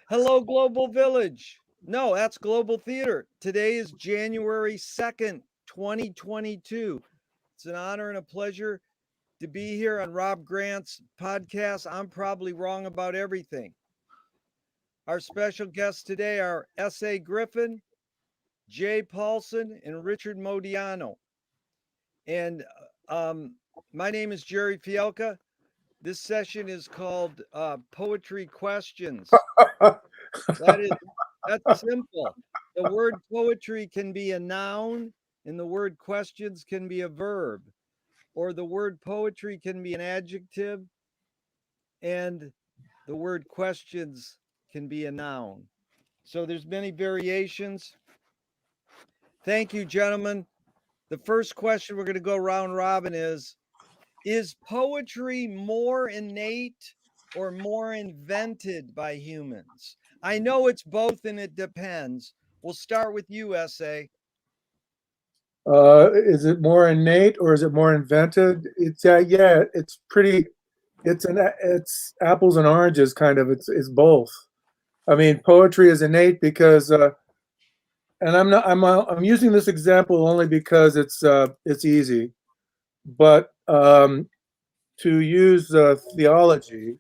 Hello, Global Village. No, that's Global Theater. Today is January 2nd, 2022. It's an honor and a pleasure to be here on Rob Grant's podcast. I'm probably wrong about everything. Our special guests today are S.A. Griffin, Jay Paulson, and Richard Modiano. And my name is Jerry Fielka. This session is called Poetry Questions. That's simple. The word poetry can be a noun, and the word questions can be a verb, or the word poetry can be an adjective, and the word questions can be a noun. So there's many variations. Thank you, gentlemen. The first question we're going to go round robin is poetry more innate or more invented by humans? I know it's both and it depends. We'll start with you, S.A. Is it more innate or is it more invented? It's pretty. It's apples and oranges kind of. It's both. I mean, poetry is innate because, and I'm using this example only because it's easy, but to use theology,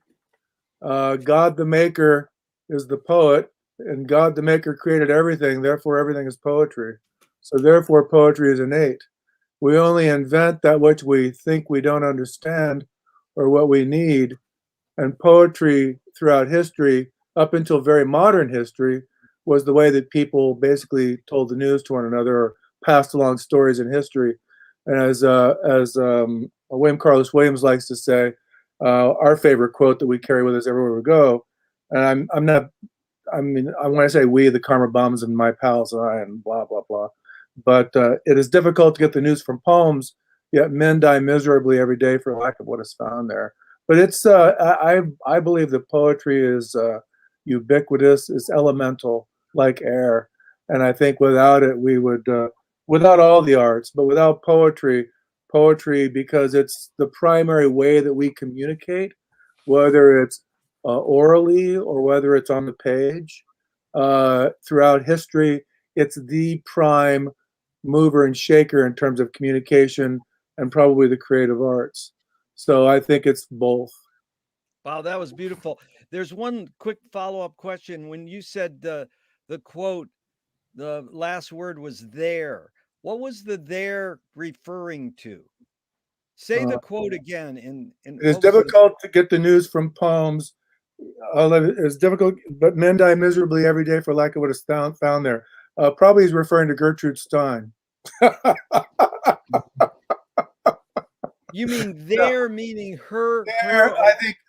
God the Maker is the poet, and God the Maker created everything. Therefore, everything is poetry. So therefore, poetry is innate. We only invent that which we think we don't understand or what we need. And poetry throughout history, up until very modern history, was the way that people basically told the news to one another or passed along stories in history. And as William Carlos Williams likes to say, our favorite quote that we carry with us everywhere we go, and I'm not, I mean, I want to say we, the Karma Bums and my pals and I, and blah, blah, blah. But it is difficult to get the news from poems, yet men die miserably every day for lack of what is found there. But it's I believe that poetry is ubiquitous, is elemental, like air, and I think without it we would without all the arts, but without poetry because it's the primary way that we communicate, whether it's orally or whether it's on the page. Throughout history, it's the prime mover and shaker in terms of communication and probably the creative arts. So I think it's both. Wow, that was beautiful. There's one quick follow-up question. When you said the quote, the last word was there. What was the there referring to? Say Uh, the quote again. And it is what was the difficult to get the news from poems. It's difficult, but men die miserably every day for lack of what is found there. Probably he's referring to Gertrude Stein. You mean there, meaning her? There,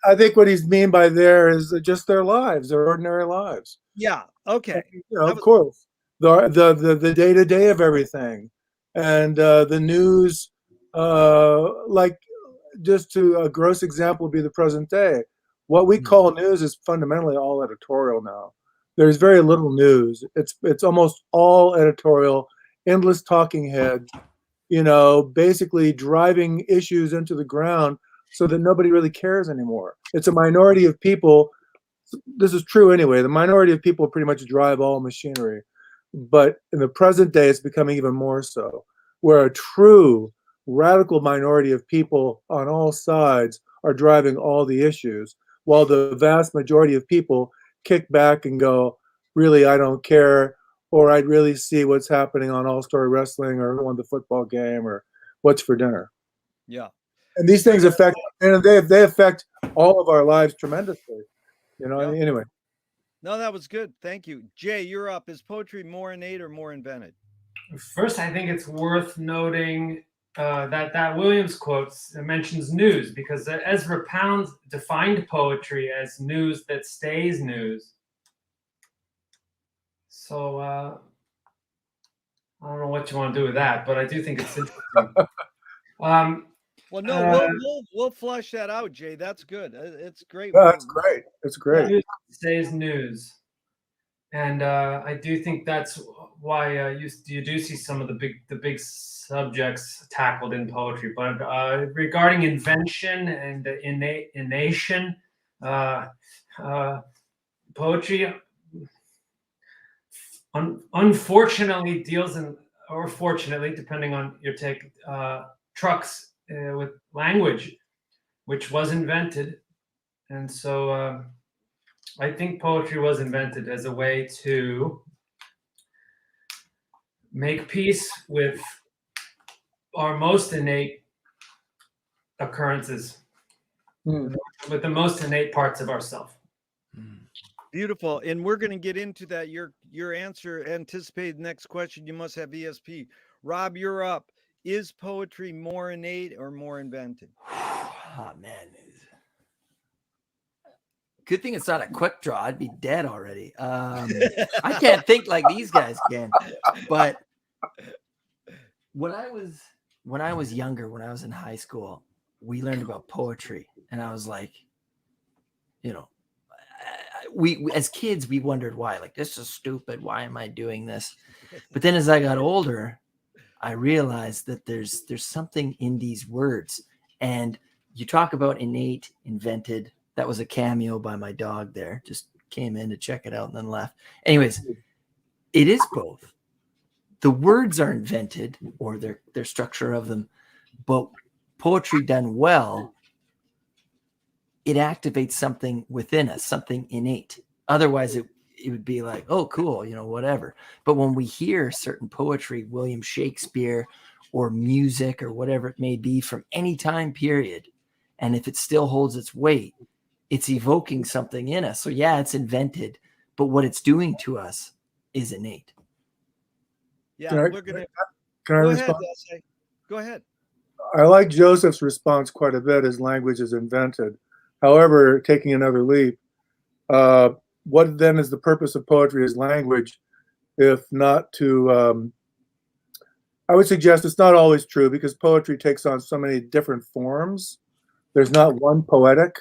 I think what he's mean by there is just their lives, their ordinary lives. Yeah. Okay. Of course, the day to day of everything, and the news. Like just to a gross example would be the present day. What we call news is fundamentally all editorial now. There's very little news. It's almost all editorial, endless talking heads, basically driving issues into the ground so that nobody really cares anymore. It's a minority of people. This is true anyway. The minority of people pretty much drive all machinery. But in the present day, it's becoming even more so, where a true radical minority of people on all sides are driving all the issues, while the vast majority of people kick back and go, really, I don't care, or I'd really see what's happening on All Star Wrestling or who won the football game or what's for dinner. Yeah. And these things affect, and they affect all of our lives tremendously. Yeah. Anyway. No, that was good. Thank you. Jay, you're up. Is poetry more innate or more invented? First, I think it's worth noting that Williams quote mentions news because Ezra Pound defined poetry as news that stays news. So I don't know what you want to do with that, but I do think it's interesting. Well, no, we'll flush that out, Jay. That's good. It's great. That's great. It's great. News stays news, and I do think that's why you do see some of the big subjects tackled in poetry. But regarding invention and innation, Poetry, unfortunately, deals in, or fortunately, depending on your take, trucks with language, which was invented. And so I think poetry was invented as a way to make peace with our most innate occurrences, Hmm. with the most innate parts of ourself. Beautiful. And we're going to get into that. Your answer anticipated next question. You must have ESP. Rob, you're up. Is poetry more innate or more invented? Oh, man. Good thing it's not a quick draw. I'd be dead already. I can't think like these guys can. But when I was younger, when I was in high school, we learned about poetry, and I was like, you know, we as kids we wondered why. Like, this is stupid. Why am I doing this? But then as I got older, I realized that there's something in these words. And you talk about innate, invented. That was a cameo by my dog there. Just came in to check it out and then left. Anyways, it is both. The words are invented, or their structure of them, but poetry done well, it activates something within us, something innate. Otherwise, it would be like, oh, cool, whatever. But when we hear certain poetry, William Shakespeare or music or whatever it may be from any time period, and if it still holds its weight, it's evoking something in us. So yeah, it's invented, but what it's doing to us is innate. Yeah, Can I we're going to Can I go ahead. respond? Essay. Go ahead. I like Joseph's response quite a bit as language is invented. However, taking another leap, what then is the purpose of poetry as language, if not to, I would suggest it's not always true because poetry takes on so many different forms. There's not one poetic,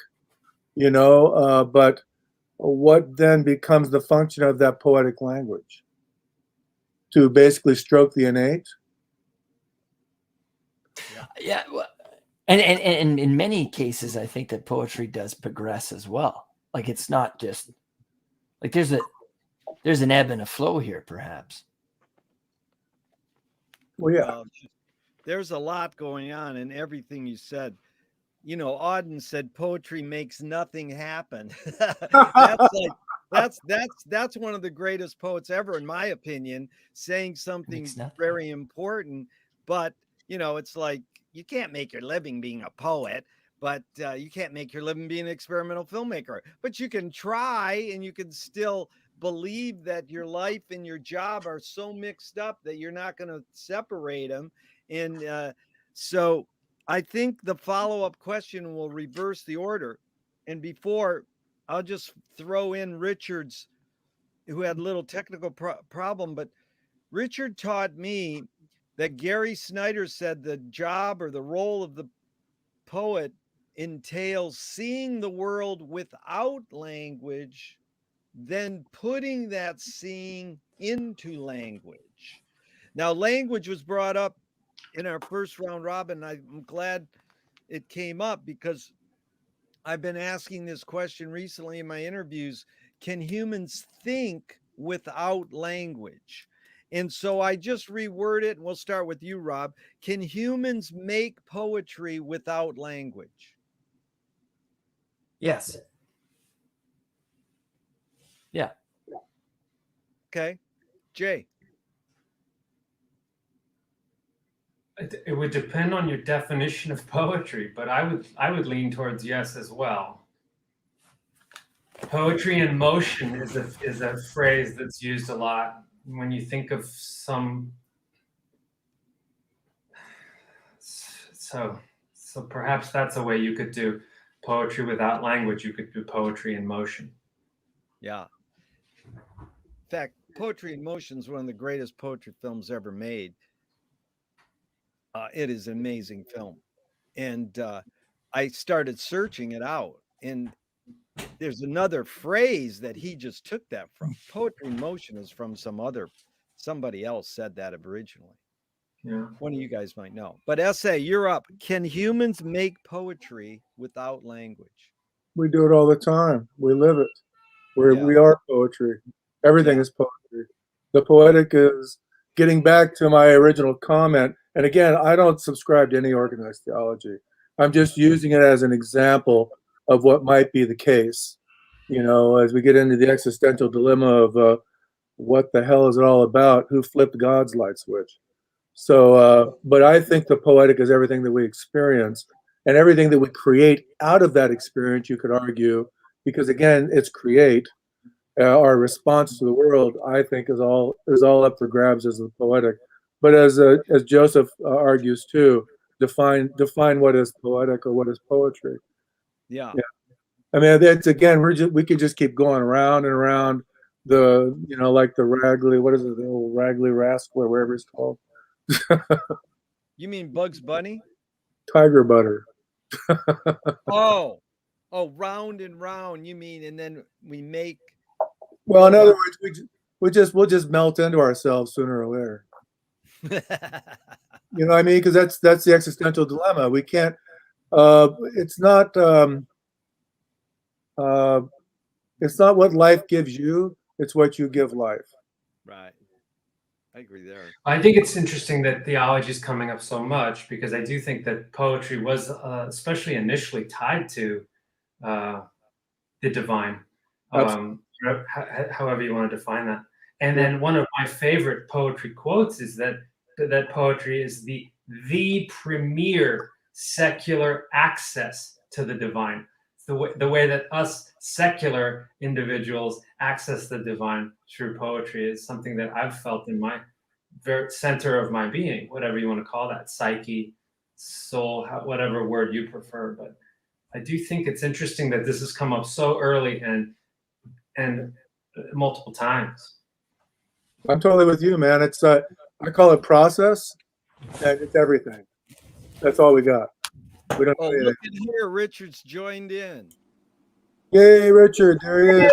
but what then becomes the function of that poetic language? To basically stroke the innate? Yeah. And in many cases, I think that poetry does progress as well. Like, it's not just like there's an ebb and a flow here, perhaps. Well, yeah. Well, there's a lot going on in everything you said. Auden said poetry makes nothing happen. That's one of the greatest poets ever, in my opinion, saying something very important. But it's like you can't make your living being a poet, but you can't make your living being an experimental filmmaker. But you can try, and you can still believe that your life and your job are so mixed up that you're not going to separate them. And so I think the follow-up question will reverse the order. And before, I'll just throw in Richard's, who had a little technical problem, but Richard taught me that Gary Snyder said the job or the role of the poet entails seeing the world without language, then putting that seeing into language. Now, language was brought up in our first round robin. I'm glad it came up because I've been asking this question recently in my interviews. Can humans think without language? And so I just reword it, and we'll start with you, Rob. Can humans make poetry without language? Yes. Yeah. Okay. Jay. It would depend on your definition of poetry, but I would lean towards yes as well. Poetry in motion is a phrase that's used a lot when you think of some. So perhaps that's a way you could do poetry without language. You could do poetry in motion. Yeah. In fact, Poetry in Motion is one of the greatest poetry films ever made. It is an amazing film. And I started searching it out. And there's another phrase that he just took that from. Poetry in Motion is from somebody else said that originally. Yeah. One of you guys might know. But Essay, you're up. Can humans make poetry without language? We do it all the time. We live it. Yeah. We are poetry. Everything Yeah. is poetry. The poetic is getting back to my original comment. And again, I don't subscribe to any organized theology. I'm just using it as an example of what might be the case. You know, as we get into the existential dilemma of what the hell is it all about? Who flipped God's light switch? So, but I think the poetic is everything that we experience and everything that we create out of that experience, you could argue, because again, it's create. Our response to the world, I think, is all up for grabs as the poetic. But as Joseph argues too, define what is poetic or what is poetry. Yeah. Yeah. I mean, that's again, we could just keep going around and around the, you know, like the Ragley, what is it, the old Ragley Rascal or whatever it's called. You mean Bugs Bunny? Tiger butter. Oh, round and round. You mean, and then we make. Well, in other words, we'll just melt into ourselves sooner or later. You know what I mean? Because that's the existential dilemma. We can't. It's not. It's not what life gives you. It's what you give life. Right. I agree there. I think it's interesting that theology is coming up so much because I do think that poetry was, especially initially, tied to the divine, however you want to define that. And then one of my favorite poetry quotes is that poetry is the premier secular access to the divine. The way that us secular individuals access the divine through poetry is something that I've felt in my very center of my being, whatever you want to call that, psyche, soul, whatever word you prefer. But I do think it's interesting that this has come up so early and multiple times. I'm totally with you, man. It's I call it process, and it's everything. That's all we got. We don't. Oh, look at here, Richard's joined in. Yay, Richard! There he is.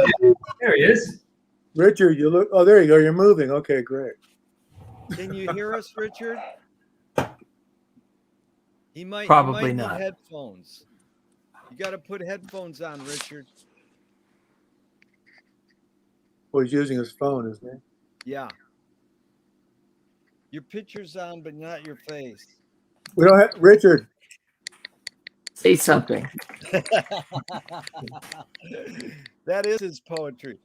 There he is. Richard, you look. Oh, there you go. You're moving. Okay, great. Can you hear us, Richard? He might Probably need not. headphones. You got to put headphones on, Richard. Well, he's using his phone, isn't he? Yeah. Your picture's on, but not your face. We don't have Richard. Say something. That is his poetry.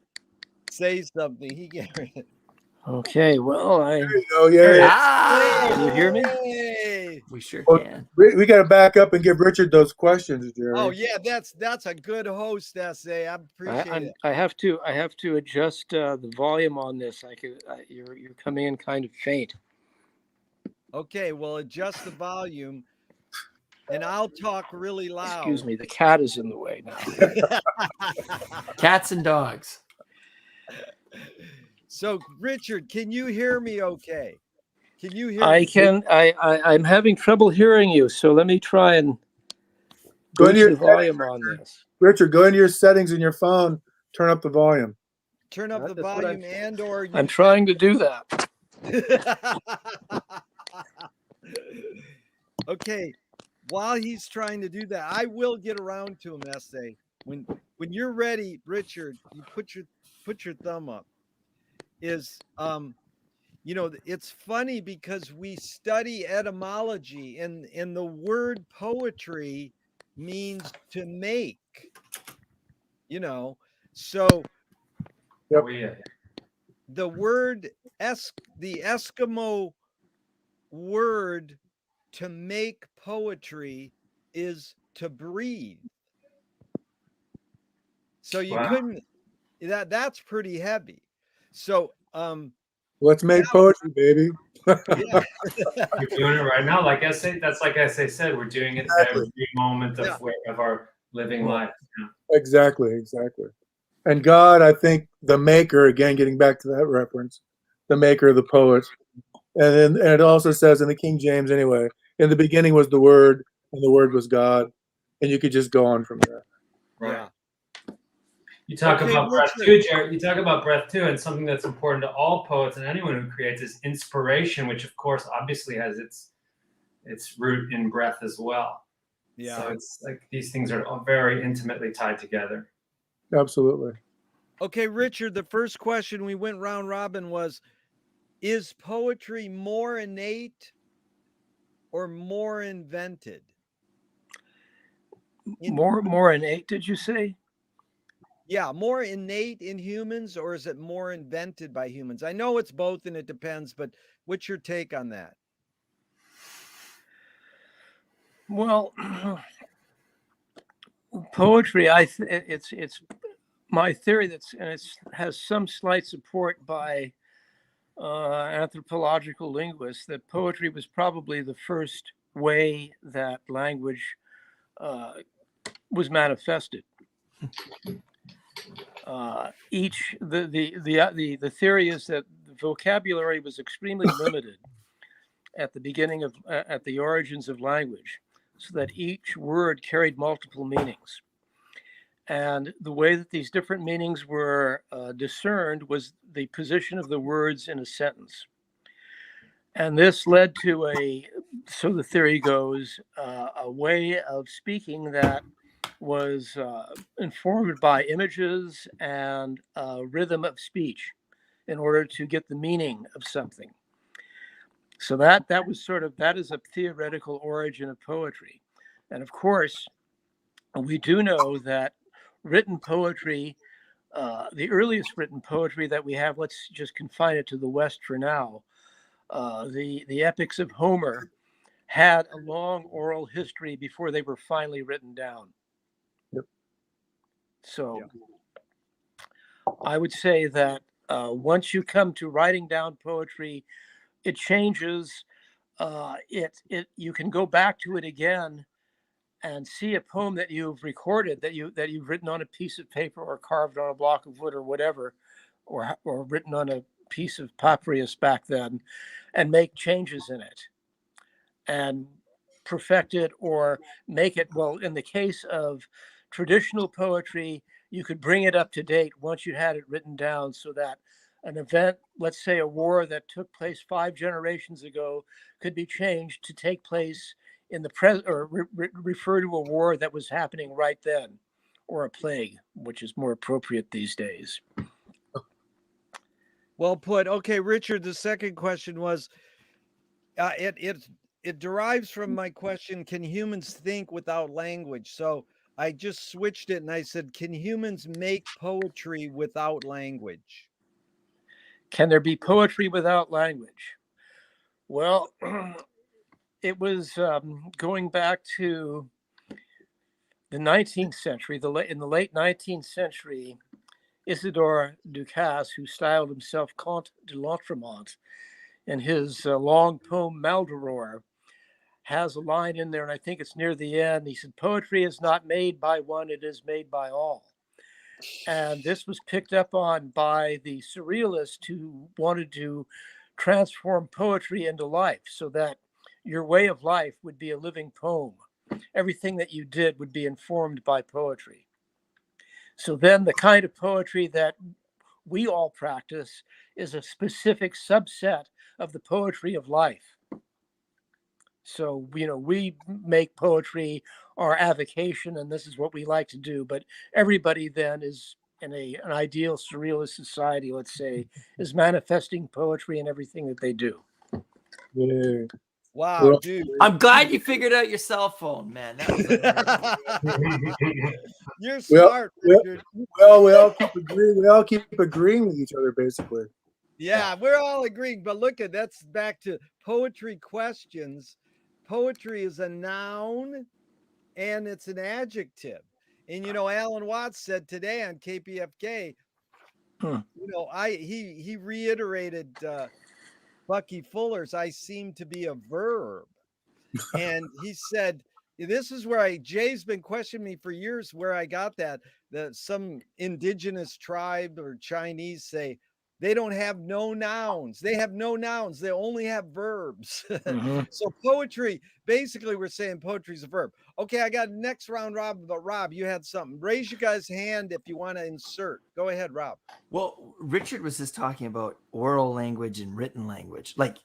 Say something. He get it. Okay, well, There you go. Yeah. Ah, you hear me? Hey. we sure Well, can. we got to back up and give Richard those questions, Jerry. Oh yeah, that's a good host essay. I appreciate it. I have to adjust the volume on this. You're coming in kind of faint. Okay, well adjust the volume, and I'll talk really loud. Excuse me, the cat is in the way now. Cats and dogs. So Richard, can you hear me? Okay. Can you hear? I me? can. I'm having trouble hearing you. So let me try and Go into boost your the volume on this. Richard, go into your settings in your phone. Turn up the volume. Turn up the That's what volume and or you I'm trying to do that. Okay, while he's trying to do that, I will get around to him. Essay when you're ready, Richard. You put your thumb up. Is you know, it's funny because we study etymology, and the word poetry means to make. You know, so Yep. Oh, yeah. the word the Eskimo word to make poetry is to breathe. So you Wow. couldn't that's pretty heavy. So Let's make poetry, baby. yeah. We're doing it right now. Like essay, that's like essay said, we're doing it Exactly. every moment Yeah. of our living life. Exactly. And God, I think the maker, again, getting back to that reference, the maker of the poet. And it also says in the King James anyway, in the beginning was the Word, and the Word was God. And you could just go on from there. Right. Yeah. You talk Okay, about breath Richard. too, Jared. You talk about breath too, and something that's important to all poets and anyone who creates is inspiration, which of course obviously has its root in breath as well. Yeah. So it's like these things are all very intimately tied together. Absolutely. Okay, Richard, the first question we went round robin was, is poetry more innate or more invented? More innate, did you say? Yeah, more innate in humans, or is it more invented by humans? I know it's both and it depends, but what's your take on that? Well, poetry, it's my theory and it has some slight support by anthropological linguists, that poetry was probably the first way that language was manifested. The theory is that the vocabulary was extremely limited at the beginning of at the origins of language, so that each word carried multiple meanings. And the way that these different meanings were discerned was the position of the words in a sentence. And this led to so the theory goes, a way of speaking that was informed by images and rhythm of speech in order to get the meaning of something. So that is a theoretical origin of poetry. And of course, we do know that written poetry, the earliest written poetry that we have, let's just confine it to the West for now, the epics of Homer had a long oral history before they were finally written down. Yep. So I would say that once you come to writing down poetry, it changes. You can go back to it again and see a poem that you've recorded, that you've written on a piece of paper or carved on a block of wood or whatever, or written on a piece of papyrus back then, and make changes in it and perfect it or make it, well, in the case of traditional poetry, you could bring it up to date once you had it written down, so that an event, let's say a war that took place 5 generations ago, could be changed to take place in the present, or refer to a war that was happening right then, or a plague, which is more appropriate these days. Well put. Okay, Richard, the second question was, it derives from my question, can humans think without language? So I just switched it and I said, can humans make poetry without language? Can there be poetry without language? Well, it was going back to the 19th century, in the late 19th century, Isidore Ducasse, who styled himself Comte de l'Entremont, in his long poem Maldoror, has a line in there, and I think it's near the end. He said, "Poetry is not made by one, it is made by all." And this was picked up on by the surrealists who wanted to transform poetry into life, so that your way of life would be a living poem. Everything that you did would be informed by poetry. So then the kind of poetry that we all practice is a specific subset of the poetry of life. So, we make poetry our avocation, and this is what we like to do. But everybody then is in an ideal surrealist society, let's say, is manifesting poetry in everything that they do. Yeah. Wow, Well, dude. I'm glad you figured out your cell phone, man. That was You're Well, smart, well, Richard. well, we all keep agreeing with each other, basically. Yeah, we're all agreeing. But look at that's back to poetry questions. Poetry is a noun and it's an adjective. And Alan Watts said today on KPFK, he reiterated Bucky Fuller's "I seem to be a verb." And he said, this is where Jay's been questioning me for years where I got that some indigenous tribe or Chinese say they don't have no nouns. They have no nouns. They only have verbs. Mm-hmm. So poetry, basically we're saying poetry is a verb. Okay, I got next round, Rob, but Rob, you had something. Raise your guys' hand if you want to insert. Go ahead, Rob. Well, Richard was just talking about oral language and written language. Like,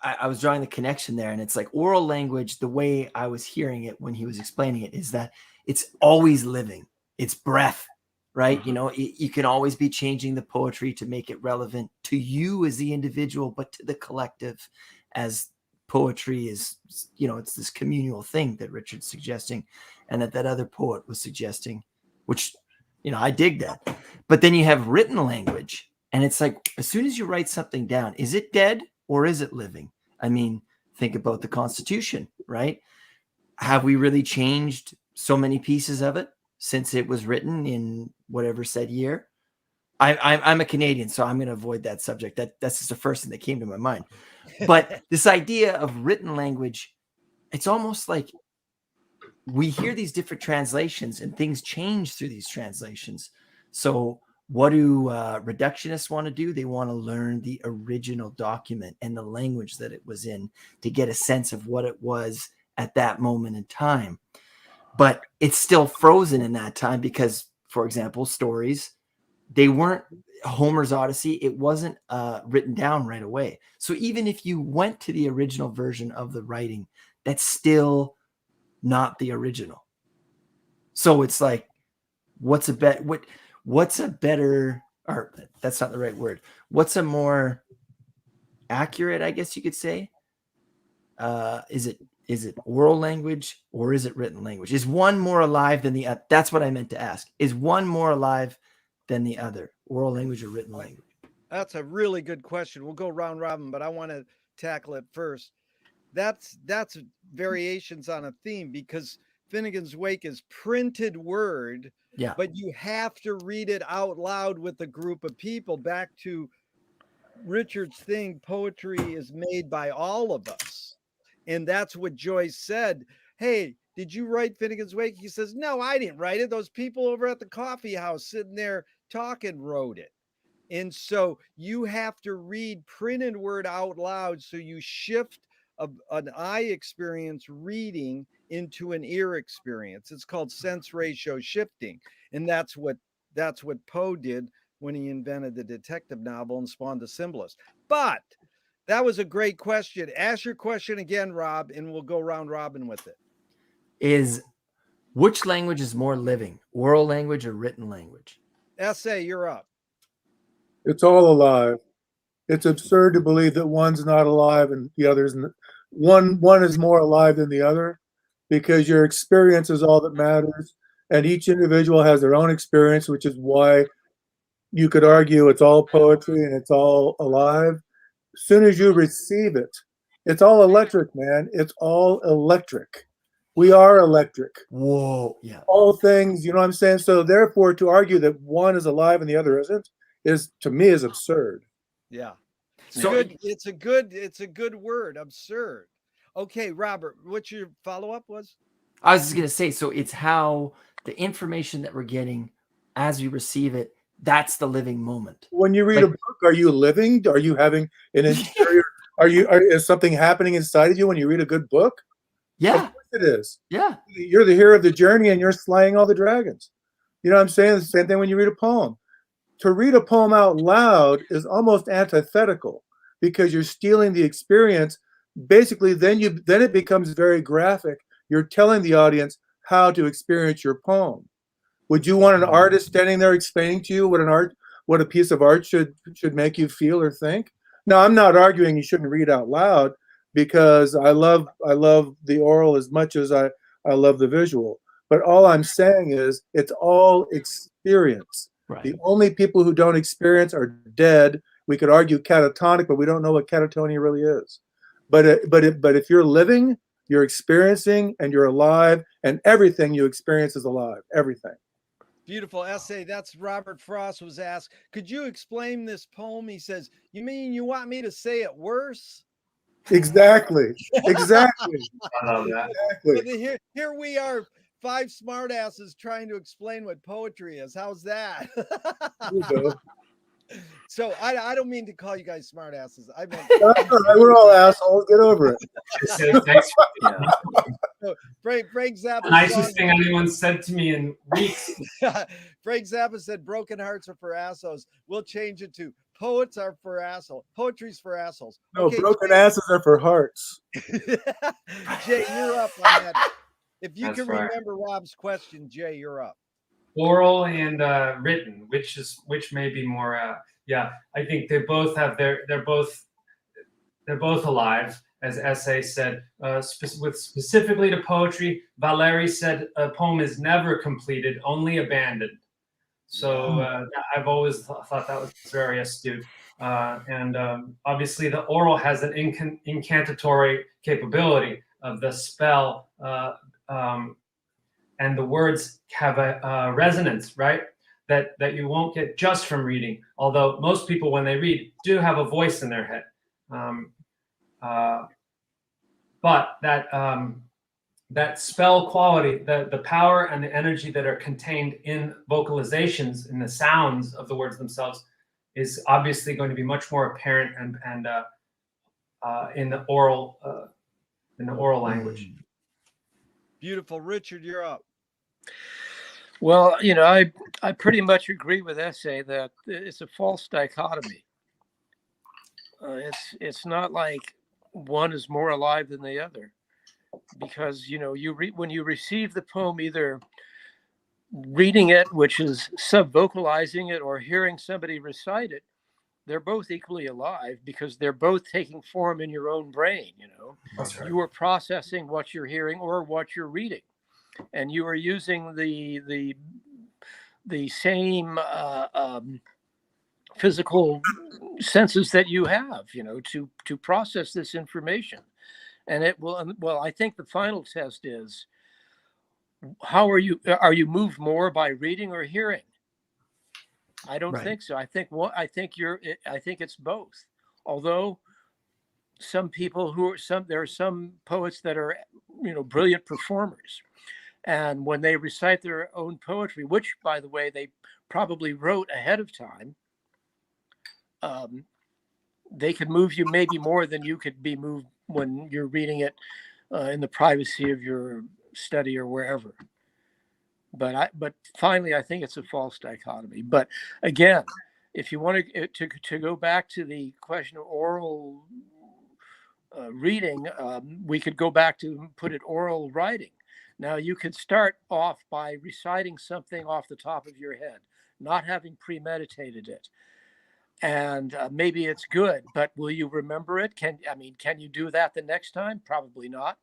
I was drawing the connection there, and it's like oral language, the way I was hearing it when he was explaining it, is that it's always living. It's breath, right? Mhm. You know, you can always be changing the poetry to make it relevant to you as the individual, but to the collective, as poetry is, you know, it's this communal thing that Richard's suggesting, and that other poet was suggesting, which, you know, I dig that. But then you have written language, and it's like, as soon as you write something down, is it dead or is it living? I mean, think about the Constitution, right? Have we really changed so many pieces of it since it was written in whatever said year? I'm a Canadian, so I'm going to avoid that subject. That's just the first thing that came to my mind. But this idea of written language, it's almost like we hear these different translations and things change through these translations. So what do reductionists want to do? They want to learn the original document and the language that it was in to get a sense of what it was at that moment in time. But it's still frozen in that time because, for example, stories, they weren't Homer's Odyssey. It wasn't written down right away. So even if you went to the original version of the writing, that's still not the original. So it's like, what's a better, or that's not the right word. What's a more accurate, I guess you could say? Is it oral language or is it written language? Is one more alive than the other? That's what I meant to ask. Is one more alive than the other, oral language or written language? That's a really good question. We'll go round robin, but I want to tackle it first. That's variations on a theme, because Finnegan's Wake is printed word, Yeah. but you have to read it out loud with a group of people. Back to Richard's thing, poetry is made by all of us. And that's what Joyce said. Hey, did you write Finnegan's Wake? He says, no, I didn't write it. Those people over at the coffee house sitting there talking wrote it. And so you have to read printed word out loud. So you shift an eye experience reading into an ear experience. It's called sense ratio shifting. And that's what Poe did when he invented the detective novel and spawned the symbolist. But that was a great question. Ask your question again, Rob, and we'll go round robin with it. Is which language is more living, oral language or written language? Essay, you're up. It's all alive. It's absurd to believe that one's not alive and the other's one is more alive than the other, because your experience is all that matters, and each individual has their own experience, which is why you could argue it's all poetry and it's all alive. As soon as you receive it, it's all electric, man. It's all electric. We are electric. Whoa. Yeah. All things, you know what I'm saying? So therefore, to argue that one is alive and the other isn't is, to me, is absurd. Yeah. So It's a good word, absurd. Okay, Robert, what's your follow-up was? I was just going to say, so it's how the information that we're getting as we receive it, that's the living moment. When you read a book, are you living? Are you having an interior? Is something happening inside of you when you read a good book? Yeah. Of course it is. Yeah. You're the hero of the journey and you're slaying all the dragons. You know what I'm saying? The same thing when you read a poem. To read a poem out loud is almost antithetical, because you're stealing the experience. Basically, then it becomes very graphic. You're telling the audience how to experience your poem. Would you want an artist standing there explaining to you what a piece of art should make you feel or think? Now, I'm not arguing you shouldn't read out loud, because I love the oral as much as I love the visual. But all I'm saying is it's all experience. Right. The only people who don't experience are dead. We could argue catatonic, but we don't know what catatonia really is. But if you're living, you're experiencing, and you're alive, and everything you experience is alive. Everything. Beautiful essay. That's Robert Frost was asked, could you explain this poem? He says, you mean you want me to say it worse? Exactly. Exactly. I love that. Exactly. Here we are, 5 smartasses trying to explain what poetry is. How's that? There you go. So I don't mean to call you guys smartasses. I meant We're all assholes. Get over it. Just say thanks. Frank Zappa. Nicest thing anyone's said to me in weeks. Frank Zappa said, broken hearts are for assos. We'll change it to Poets are for assholes. Poetry's for assholes. No, Okay, broken Jay, asses are for hearts. Jay, you're up on that. If you That's can right. remember Rob's question, Jay, you're up. Oral and written, which may be more. Yeah, I think they both have they're both alive, as Essay said. Specifically to poetry, Valéry said a poem is never completed, only abandoned. So I've always thought that was very astute. And obviously, the oral has an incantatory capability of the spell, and the words have a resonance, right? That you won't get just from reading. Although most people, when they read, do have a voice in their head. But that spell quality, the power and the energy that are contained in vocalizations, in the sounds of the words themselves, is obviously going to be much more apparent and in the oral language. Beautiful. Richard, you're up. Well, I pretty much agree with Essay that it's a false dichotomy. It's not like one is more alive than the other, because when you receive the poem, either reading it, which is sub-vocalizing it, or hearing somebody recite it, they're both equally alive because they're both taking form in your own brain. That's right. You are processing what you're hearing or what you're reading, and you are using the same physical senses that you have, to process this information. And it will, well, I think the final test is, how are you moved more by reading or hearing? I don't think so. I think it's both. Although some people there are some poets that are, brilliant performers. And when they recite their own poetry, which, by the way, they probably wrote ahead of time, they could move you maybe more than you could be moved when you're reading it in the privacy of your study or wherever. But finally, I think it's a false dichotomy. But again, if you want to go back to the question of oral reading, we could go back to put it oral writing. Now, you could start off by reciting something off the top of your head, not having premeditated it. And maybe it's good, but will you remember it? Can you do that the next time? Probably not,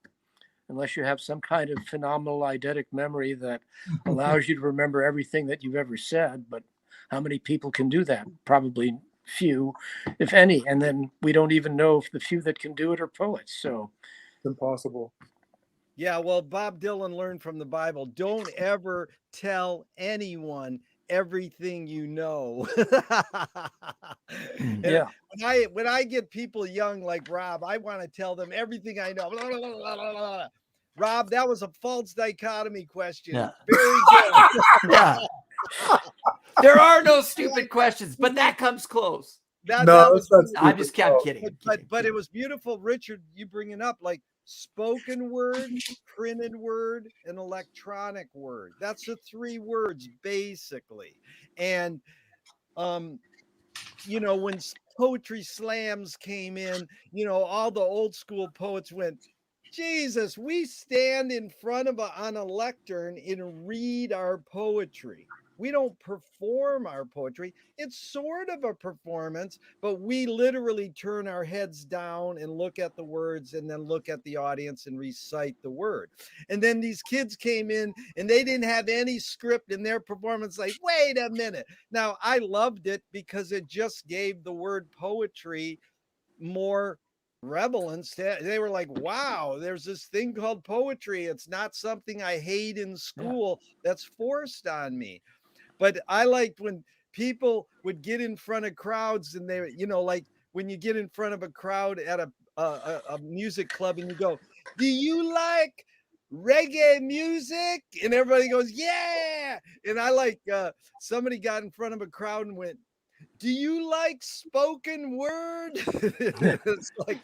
unless you have some kind of phenomenal eidetic memory that allows you to remember everything that you've ever said. But how many people can do that? Probably few, if any. And then we don't even know if the few that can do it are poets. So It's impossible. Yeah, well, Bob Dylan learned from the Bible. Don't ever tell anyone everything you know. Yeah. When I get people young like Rob, I want to tell them everything I know. Blah, blah, blah, blah, blah, blah. Rob, that was a false dichotomy question. Yeah. Very good. Yeah. There are no stupid questions, but that comes close. That No, was that's not I'm stupid. just I'm kidding. I'm kidding. but it was beautiful, Richard. You bringing up like spoken word, printed word, and electronic word. That's the three words basically. And when poetry slams came in, all the old school poets went, Jesus, we stand in front of on a lectern and read our poetry. We don't perform our poetry. It's sort of a performance, but we literally turn our heads down and look at the words and then look at the audience and recite the word. And then these kids came in and they didn't have any script in their performance. Like, wait a minute. Now, I loved it because it just gave the word poetry more relevance. They were like, wow, there's this thing called poetry. It's not something I hate in school that's forced on me. But I liked when people would get in front of crowds and they, like when you get in front of a crowd at a music club and you go, do you like reggae music? And everybody goes, yeah. And I like somebody got in front of a crowd and went, do you like spoken word? It's like,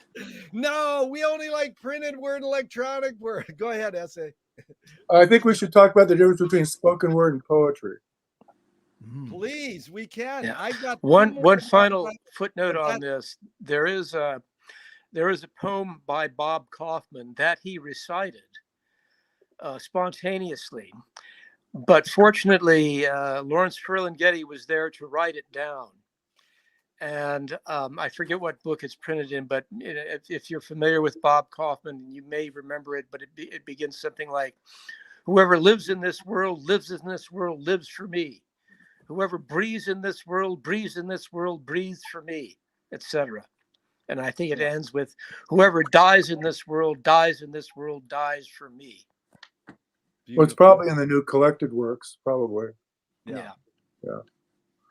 no, we only like printed word, electronic word. Go ahead, Essay. I think we should talk about the difference between spoken word and poetry. Please, we can. Yeah. I've got One final footnote but on this. There is a poem by Bob Kaufman that he recited spontaneously, but fortunately Lawrence Ferlinghetti was there to write it down. And I forget what book it's printed in, but if you're familiar with Bob Kaufman, you may remember it, but it begins something like, whoever lives in this world, lives in this world, lives for me. Whoever breathes in this world, breathes in this world, breathes for me, etc. And I think it ends with, whoever dies in this world, dies in this world, dies for me. Well, it's probably in the new collected works, probably. Yeah.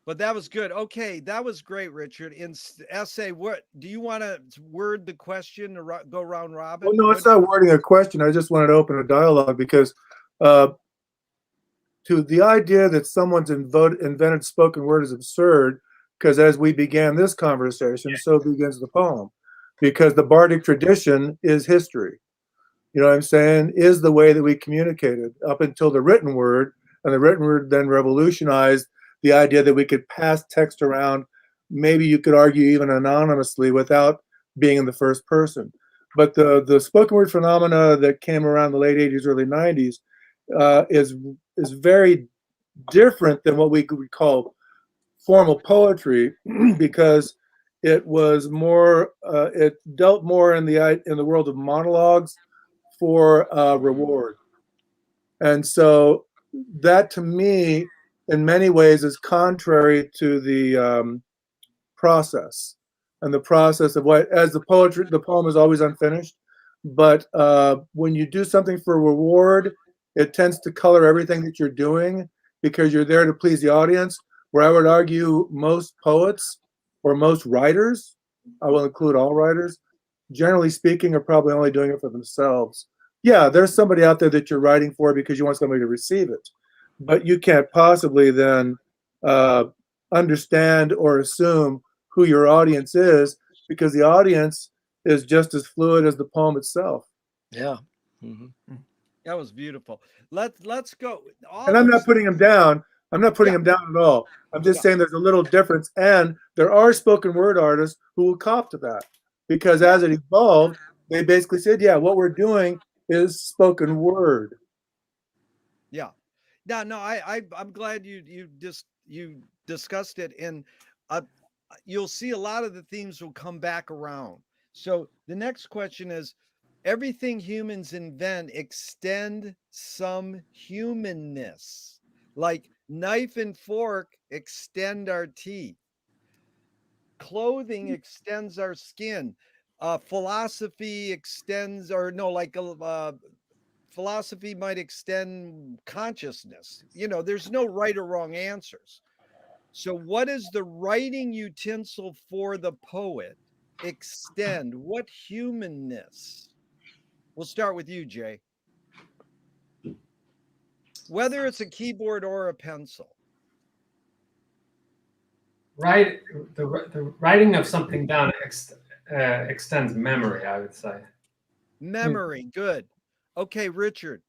But that was good. Okay, that was great, Richard. In essay, what do you want to word the question or go round robin? Well, no, it's not wording a question. I just wanted to open a dialogue because to the idea that someone's invented spoken word is absurd, because as we began this conversation, so begins the poem, because the bardic tradition is history. You know what I'm saying? Is the way that we communicated up until the written word, and the written word then revolutionized the idea that we could pass text around, maybe you could argue even anonymously without being in the first person. But the spoken word phenomena that came around the late 80s, early 90s is very different than what we could call formal poetry, because it was more, it dealt more in the world of monologues for reward. And so that, to me, in many ways is contrary to the process, and the process of what, as the poem is always unfinished, but when you do something for reward, it tends to color everything that you're doing, because you're there to please the audience, where I would argue most poets or most writers, I will include all writers, generally speaking, are probably only doing it for themselves. Yeah, there's somebody out there that you're writing for because you want somebody to receive it, but you can't possibly then understand or assume who your audience is, because the audience is just as fluid as the poem itself. Yeah. That was beautiful. Let's go. And I'm not putting him down. I'm not putting him down at all. I'm just saying there's a little difference, and there are spoken word artists who will cop to that, because as it evolved, they basically said, yeah, what we're doing is spoken word. Yeah. No, I'm glad you discussed it, and you'll see a lot of the themes will come back around. So the next question is, everything humans invent extend some humanness, like knife and fork extend our teeth. Clothing extends our skin. Philosophy extends, or no, like philosophy might extend consciousness. You know, there's no right or wrong answers. So, what is the writing utensil for the poet extend? What humanness? We'll start with you, Jay. Whether it's a keyboard or a pencil. Right, the writing of something down extends memory, I would say. Memory, good. Okay, Richard.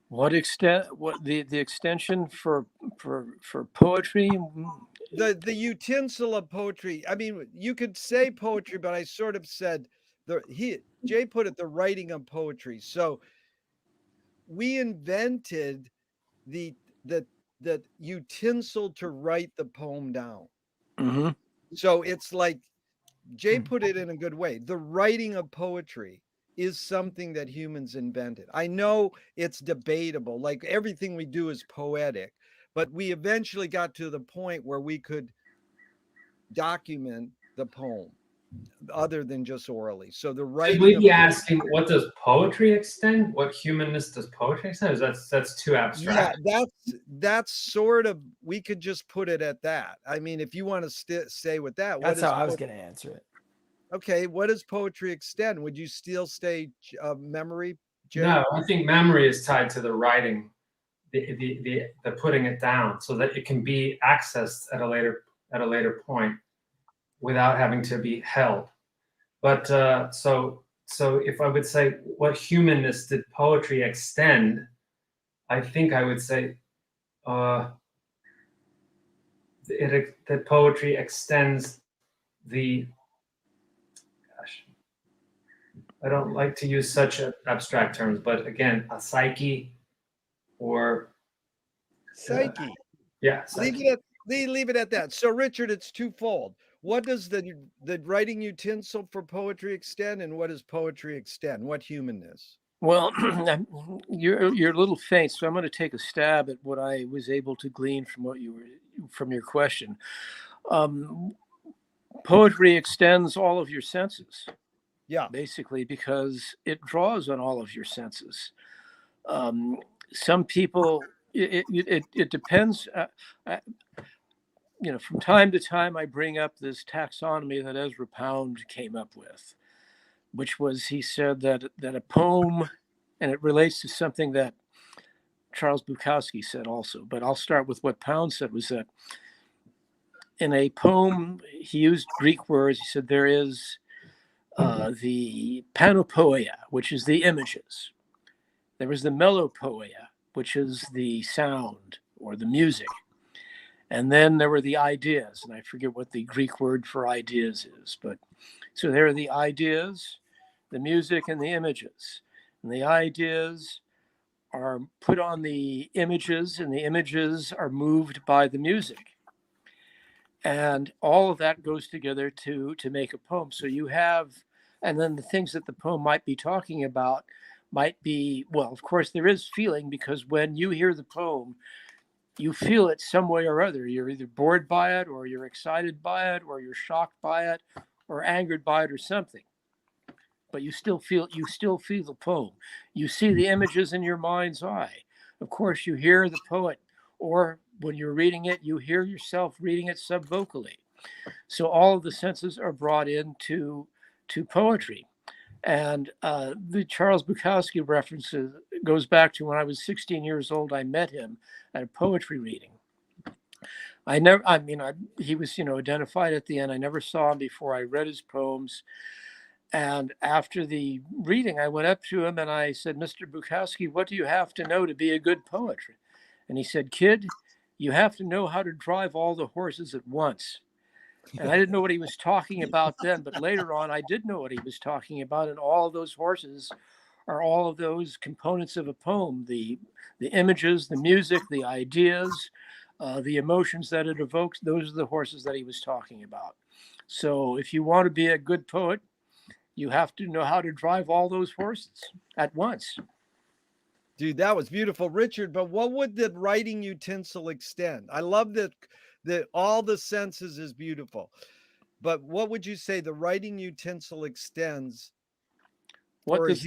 What the extension for poetry? The utensil of poetry. I mean, you could say poetry, but I sort of said Jay put it the writing of poetry. So we invented the utensil to write the poem down. Mm-hmm. So it's like Jay put it in a good way. The writing of poetry is something that humans invented. I know it's debatable, like everything we do is poetic, but we eventually got to the point where we could document the poem other than just orally. So the writing. I believe you're asking, what does poetry extend? What humanness does poetry extend? That's too abstract. Yeah, that's sort of, we could just put it at that. I mean, if you want to stay with that, that's how I was going to answer it. Okay, what does poetry extend? Would you still stay memory, Jay? No, I think memory is tied to the writing, the putting it down, so that it can be accessed at a later point without having to be held. But so if I would say, what humanness did poetry extend? I think I would say that poetry extends the, gosh, I don't like to use such abstract terms, but again, a psyche or Psyche. yeah, Leave psyche. it at leave it at that. So Richard, it's twofold. What does the writing utensil for poetry extend, and what does poetry extend? What humanness? Well, you're a little faint, so I'm going to take a stab at what I was able to glean from your question. Poetry extends all of your senses. Yeah. Basically, because it draws on all of your senses. Some people, it depends. From time to time, I bring up this taxonomy that Ezra Pound came up with, which was, he said that a poem, and it relates to something that Charles Bukowski said also, but I'll start with what Pound said, was that in a poem, he used Greek words. He said there is the panopoeia, which is the images. There was the melopoeia, which is the sound or the music. And then there were the ideas, and I forget what the Greek word for ideas is, but so there are the ideas, the music, and the images. And the ideas are put on the images, and the images are moved by the music. And all of that goes together to make a poem. So you have, and then the things that the poem might be talking about might be, well, of course, there is feeling, because when you hear the poem, you feel it some way or other. You're either bored by it, or you're excited by it, or you're shocked by it, or angered by it, or something. But you still feel the poem. You see the images in your mind's eye. Of course, you hear the poet, or when you're reading it, you hear yourself reading it subvocally. So all of the senses are brought into poetry. And the Charles Bukowski references goes back to when I was 16 years old. I met him at a poetry reading. He was, identified at the end. I never saw him before. I read his poems. And after the reading, I went up to him and I said, "Mr. Bukowski, what do you have to know to be a good poet?" And he said, "Kid, you have to know how to drive all the horses at once." And I didn't know what he was talking about then, but later on, I did know what he was talking about. And all of those horses are all of those components of a poem: the images, the music, the ideas, the emotions that it evokes. Those are the horses that he was talking about. So if you want to be a good poet, you have to know how to drive all those horses at once. Dude, that was beautiful, Richard. But what would the writing utensil extend? I love that all the senses is beautiful. But what would you say the writing utensil extends? What does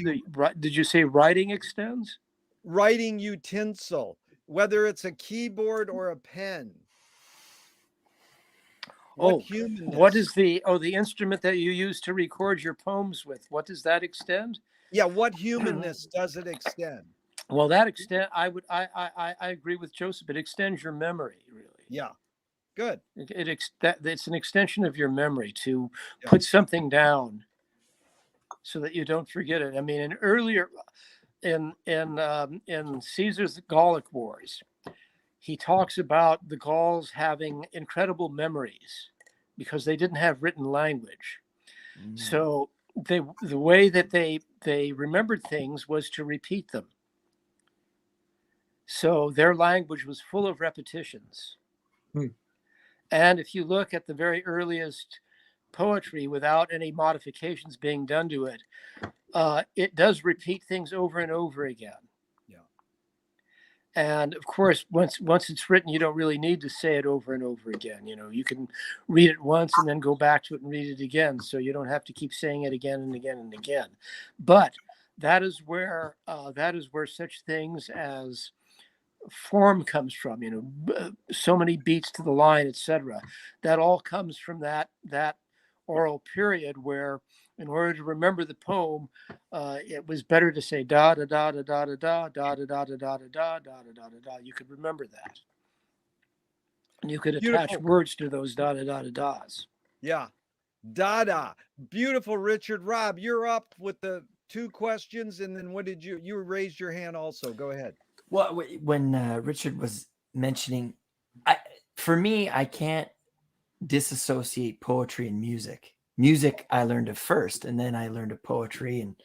did you say writing extends? Writing utensil, whether it's a keyboard or a pen. What is the instrument that you use to record your poems with? What does that extend? Yeah, what humanness does it extend? Well, that I agree with Joseph. It extends your memory, really. Yeah, good. It's an extension of your memory to put something down so that you don't forget it. I mean, in Caesar's Gallic Wars, he talks about the Gauls having incredible memories because they didn't have written language. So the way that they remembered things was to repeat them. So their language was full of repetitions. And if you look at the very earliest poetry without any modifications being done to it, it does repeat things over and over again. And of course, once it's written, you don't really need to say it over and over again. You can read it once and then go back to it and read it again. So you don't have to keep saying it again and again and again. But that is where such things as form comes from. So many beats to the line, etc. That all comes from that oral period where, in order to remember the poem, it was better to say da da da da da da da da da da da da da da da da da. You could remember that, and you could attach words to those da da da da das. Yeah, da da. Beautiful, Richard. Rob, you're up with the 2 questions, and then what did you raised your hand also? Go ahead. Well, when Richard was mentioning, for me, I can't disassociate poetry and music. Music, I learned it first, and then I learned of poetry, and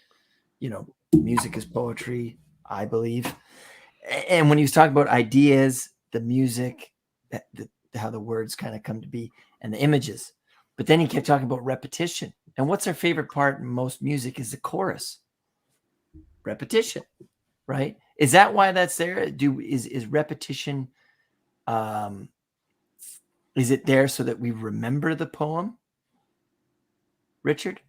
music is poetry, I believe. And when he was talking about ideas, the music, how the words kind of come to be, and the images, but then he kept talking about repetition. And what's our favorite part in most music is the chorus. Repetition, right? Is that why that's there? Is repetition? Is it there so that we remember the poem, Richard?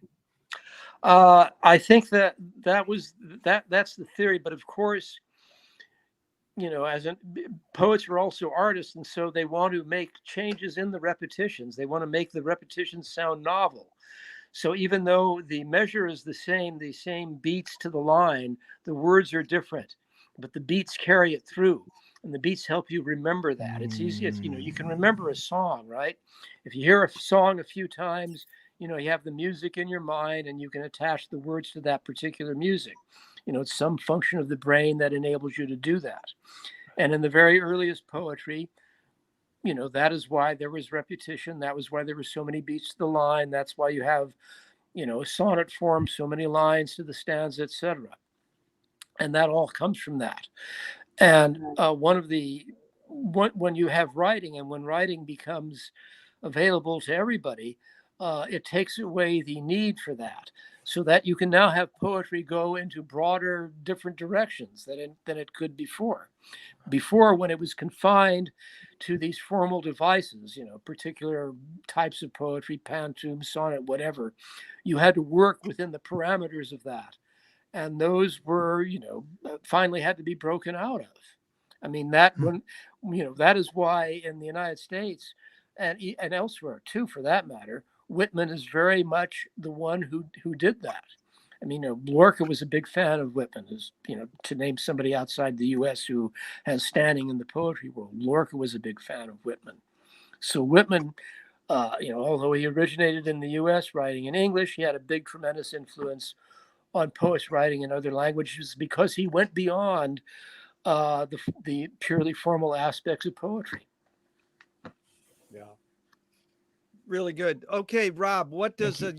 I think that's the theory, but of course, poets are also artists, and so they want to make changes in the repetitions. They want to make the repetitions sound novel. So even though the measure is the same beats to the line, the words are different, but the beats carry it through, and the beats help you remember that. It's easy. You can remember a song, right? If you hear a song a few times, you have the music in your mind, and you can attach the words to that particular music. It's some function of the brain that enables you to do that. And in the very earliest poetry, that is why there was repetition. That was why there were so many beats to the line. That's why you have, a sonnet form, so many lines to the stanza, etc. And that all comes from that. And when you have writing, and when writing becomes available to everybody, it takes away the need for that, so that you can now have poetry go into broader, different directions than it could before. Before, when it was confined to these formal devices, particular types of poetry, pantoum, sonnet, whatever, you had to work within the parameters of that. And those were, finally had to be broken out of. I mean, that is why in the United States and elsewhere too, for that matter, Whitman is very much the one who did that. I mean, Lorca was a big fan of Whitman, to name somebody outside the U.S. who has standing in the poetry world. Lorca was a big fan of Whitman. So Whitman, although he originated in the U.S. writing in English, he had a big, tremendous influence on poets writing in other languages, because he went beyond the purely formal aspects of poetry. Yeah. Really good. Okay, Rob, what does a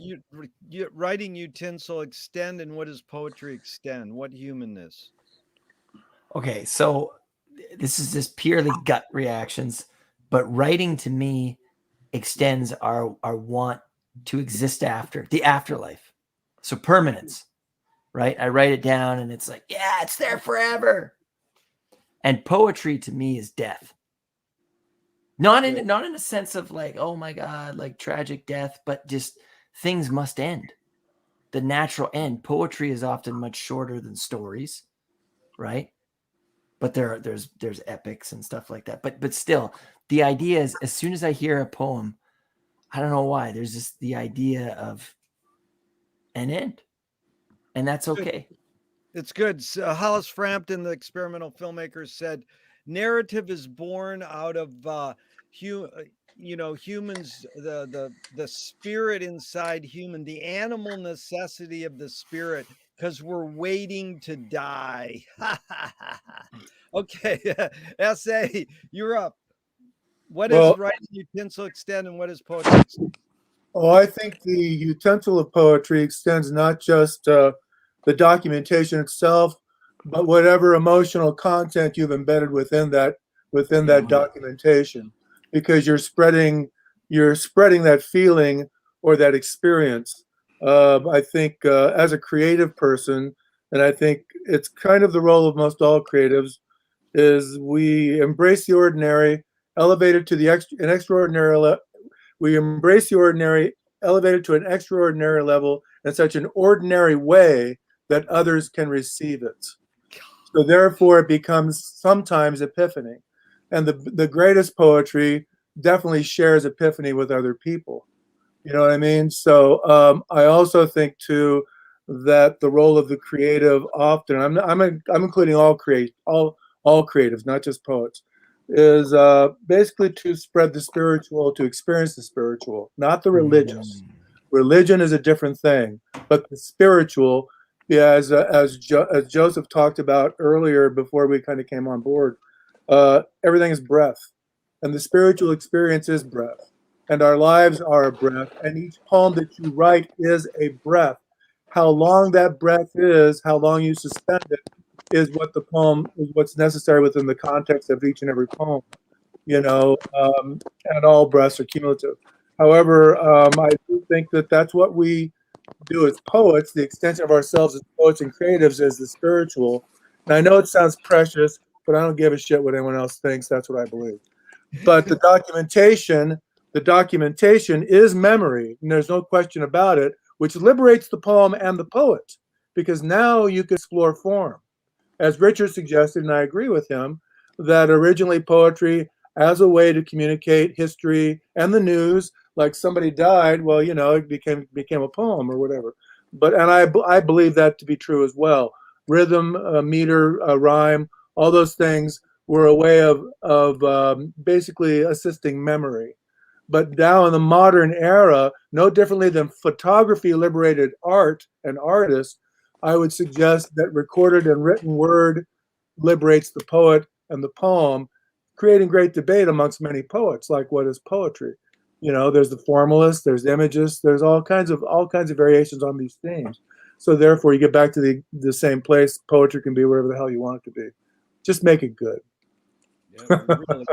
writing utensil extend, and what does poetry extend? What humanness? Okay, so this is just purely gut reactions, but writing to me extends our want to exist after the afterlife. So permanence, right? I write it down and it's like, yeah, it's there forever. And poetry to me is death. Not in a sense of like, oh my God, like tragic death, but just things must end. The natural end. Poetry is often much shorter than stories, right? But there's epics and stuff like that. But still, the idea is, as soon as I hear a poem, I don't know why, there's just the idea of an end, and that's okay. It's good. Hollis Frampton, the experimental filmmaker, said, "Narrative is born out of humans, the spirit inside human, the animal necessity of the spirit, because we're waiting to die." Okay, S.A., you're up. What does writing utensil extend, and what is poetry extend? Oh, I think the utensil of poetry extends not just the documentation itself, but whatever emotional content you've embedded within that documentation, because you're spreading that feeling or that experience. I think as a creative person, and I think it's kind of the role of most all creatives, is we embrace the ordinary, elevate it to an extraordinary. We embrace the ordinary, elevate it to an extraordinary level in such an ordinary way that others can receive it. So therefore, it becomes sometimes epiphany. And the greatest poetry definitely shares epiphany with other people. You know what I mean? So I also think too that the role of the creative often, I'm including all creatives, not just poets, is basically to spread the spiritual, to experience the spiritual, not the religious. Religion is a different thing, but the spiritual Yeah, as Joseph talked about earlier before we kind of came on board, everything is breath, and the spiritual experience is breath, and our lives are a breath, and each poem that you write is a breath. How long that breath is, how long you suspend it, is what the poem is what's necessary within the context of each and every poem. And all breaths are cumulative. However, I do think that that's what we do as poets. The extension of ourselves as poets and creatives is the spiritual. And I know it sounds precious, but I don't give a shit what anyone else thinks. That's what I believe. But the documentation is memory, and there's no question about it, which liberates the poem and the poet, because now you can explore form. As Richard suggested, and I agree with him, that originally poetry as a way to communicate history and the news, like somebody died, well, it became a poem or whatever. And I believe that to be true as well. Rhythm, meter, rhyme, all those things were a way of basically assisting memory. But now in the modern era, no differently than photography liberated art and artists, I would suggest that recorded and written word liberates the poet and the poem, creating great debate amongst many poets, like what is poetry? There's the formalist, there's imagists, there's all kinds of variations on these themes. So therefore, you get back to the same place. Poetry can be whatever the hell you want it to be. Just make it good. Yeah, really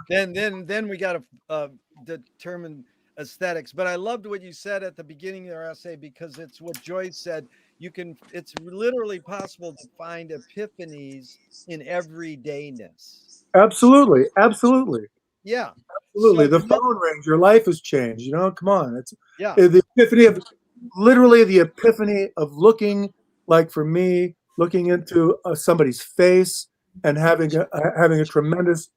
good. Then we got to determine aesthetics. But I loved what you said at the beginning of your essay, because it's what Joyce said. It's literally possible to find epiphanies in everydayness. Absolutely. Yeah. Absolutely. So The phone rings, your life has changed. Come on. It's yeah. the epiphany of literally the epiphany of looking, like for me, looking into somebody's face and having a tremendous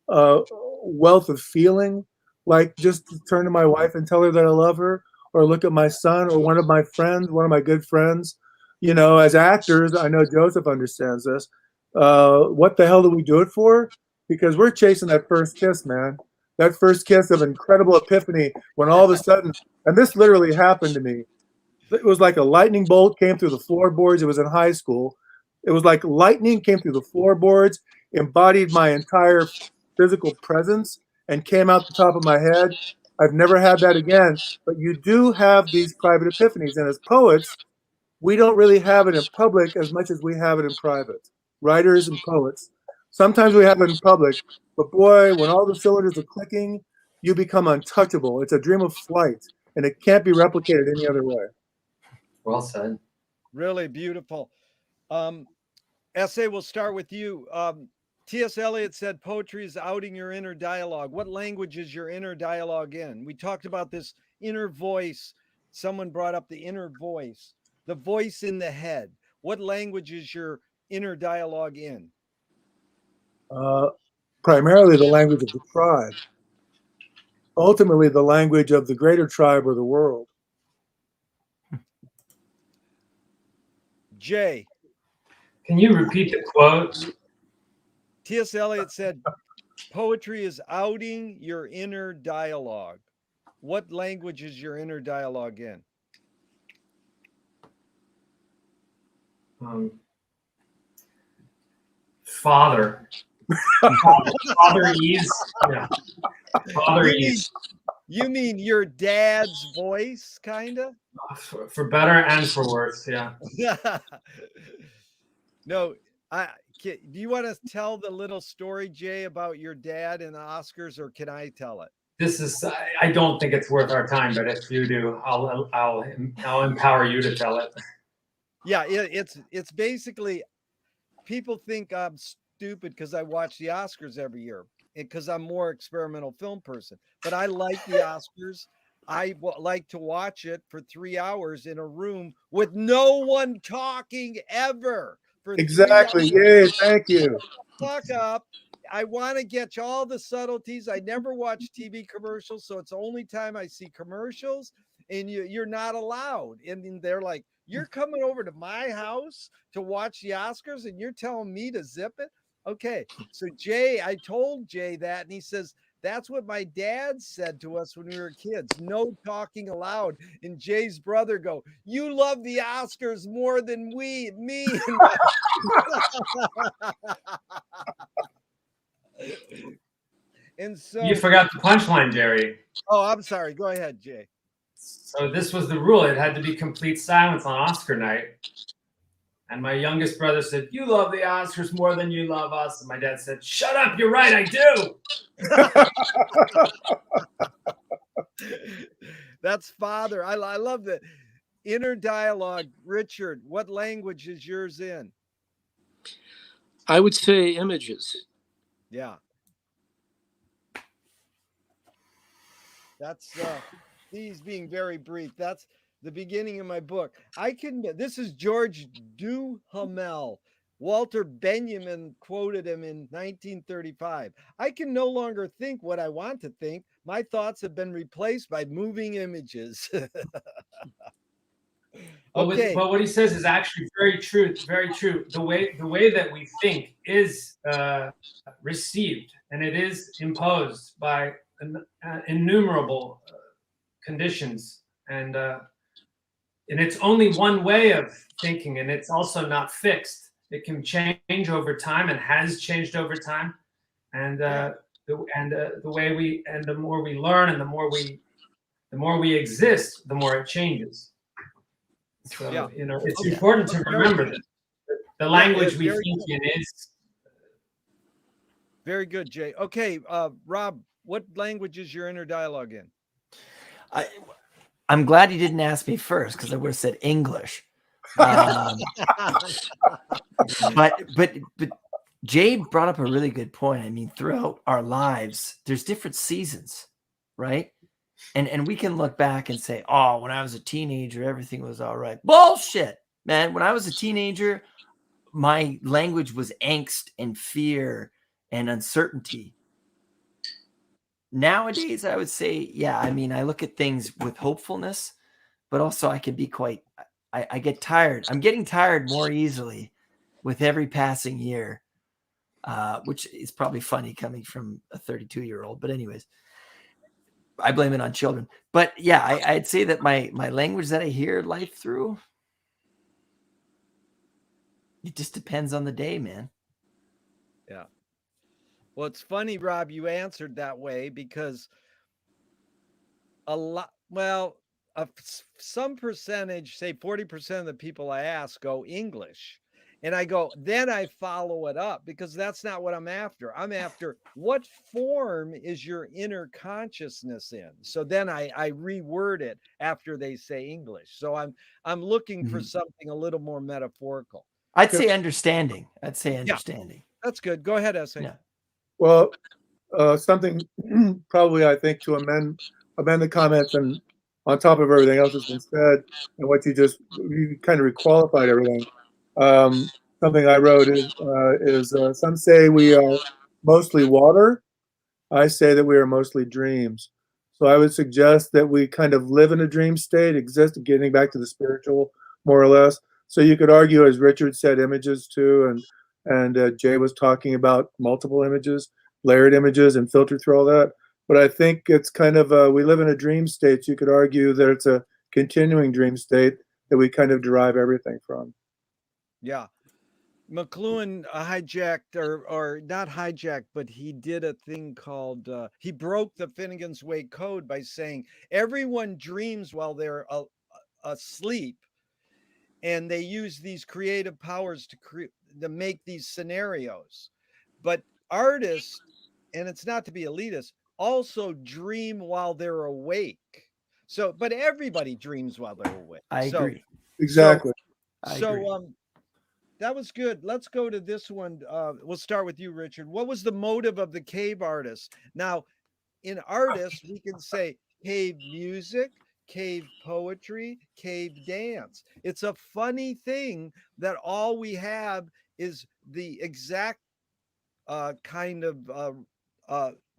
wealth of feeling, like just to turn to my wife and tell her that I love her, or look at my son or one of my friends, one of my good friends. As actors, I know Joseph understands this. What the hell do we do it for? Because we're chasing that first kiss, man. That first kiss of incredible epiphany, when all of a sudden, and this literally happened to me. It was like a lightning bolt came through the floorboards. It was in high school. It was like lightning came through the floorboards, embodied my entire physical presence, and came out the top of my head. I've never had that again. But you do have these private epiphanies. And as poets, we don't really have it in public as much as we have it in private. Writers and poets. Sometimes we have it in public, but boy, when all the cylinders are clicking, you become untouchable. It's a dream of flight, and it can't be replicated any other way. Well said. Really beautiful. Essay, we'll start with you. T.S. Eliot said poetry is outing your inner dialogue. What language is your inner dialogue in? We talked about this inner voice. Someone brought up the inner voice, the voice in the head. What language is your inner dialogue in? Primarily the language of the tribe. Ultimately, the language of the greater tribe or the world. Jay. Can you repeat the quote? T.S. Eliot said, poetry is outing your inner dialogue. What language is your inner dialogue in? Father. Father-ese. Yeah. Father-ese. You mean your dad's voice, kind of? For better and for worse, yeah. No, do you want to tell the little story, Jay, about your dad and the Oscars, or can I tell it? I don't think it's worth our time, but if you do, I'll empower you to tell it. Yeah, it's basically, people think I'm stupid because I watch the Oscars every year, because I'm more experimental film person. But I like the Oscars. I like to watch it for 3 hours in a room with no one talking ever. Exactly. Yay, thank you. Fuck up. I want to get all the subtleties. I never watch TV commercials, so it's the only time I see commercials, and you're not allowed. And they're like, you're coming over to my house to watch the Oscars, and you're telling me to zip it? Okay. So Jay, I told Jay that, and he says, That's what my dad said to us when we were kids. No talking aloud. And Jay's brother go, "You love the Oscars more than me." And so You forgot the punchline, Jerry. Oh, I'm sorry. Go ahead, Jay. So this was the rule. It had to be complete silence on Oscar night. And my youngest brother said, "You love the Oscars more than you love us." And my dad said, "Shut up, you're right, I do." That's father. I love the inner dialogue. Richard, what language is yours in? I would say images. Yeah. That's he's being very brief. That's the beginning of my book. This is George Duhamel. Walter Benjamin quoted him in 1935. "I can no longer think what I want to think. My thoughts have been replaced by moving images." Okay. But what he says is actually very true. Very true. The way that we think is received, and it is imposed by innumerable conditions, and it's only one way of thinking, and it's also not fixed. It can change over time, and has changed over time, and the way we, and the more we learn, and the more we exist, the more it changes. So Yeah. it's Okay. important to remember that the language we very think in is. Very good, Jay. Okay, Rob, what language is your inner dialogue in? I'm glad you didn't ask me first, because I would have said English. But Jay brought up a really good point. I mean, throughout our lives, there's different seasons, right? And we can look back and say, "Oh, when I was a teenager, everything was all right." Bullshit, man. When I was a teenager, my language was angst and fear and uncertainty. Nowadays, I would say, yeah, I mean, I look at things with hopefulness, but also I can be I get tired. I'm getting tired more easily with every passing year, which is probably funny coming from a 32-year-old. But anyways, I blame it on children. But yeah, I'd say that my language that I hear life through, it just depends on the day, man. Yeah. Well, it's funny, Rob, you answered that way, because some percentage, say 40% of the people I ask go English. And I go, then I follow it up, because that's not what I'm after. I'm after, what form is your inner consciousness in? So then I reword it after they say English. So I'm looking for something a little more metaphorical. I'd say understanding. Understanding. That's good. Go ahead, Essay. Yeah. Well, something probably, I think, to amend the comments, and on top of everything else that's been said, and what you kind of requalified everything. Something I wrote is some say we are mostly water. I say that we are mostly dreams. So I would suggest that we kind of live in a dream state, exist, getting back to the spiritual, more or less. So you could argue, as Richard said, images too, and Jay was talking about multiple images, layered images, and filtered through all that. But I think it's kind of we live in a dream state. So you could argue that it's a continuing dream state that we kind of derive everything from. Yeah. McLuhan hijacked, or not hijacked, but he did a thing called, he broke the Finnegan's Wake code by saying everyone dreams while they're asleep, and they use these creative powers to make these scenarios. But artists, and it's not to be elitist, also dream while they're awake. So, but everybody dreams while they're awake. I agree. Exactly. That was good. Let's go to this one. We'll start with you, Richard. What was the motive of the cave artist? Now, in artists, we can say cave music, cave poetry, cave dance. It's a funny thing that all we have is the exact kind of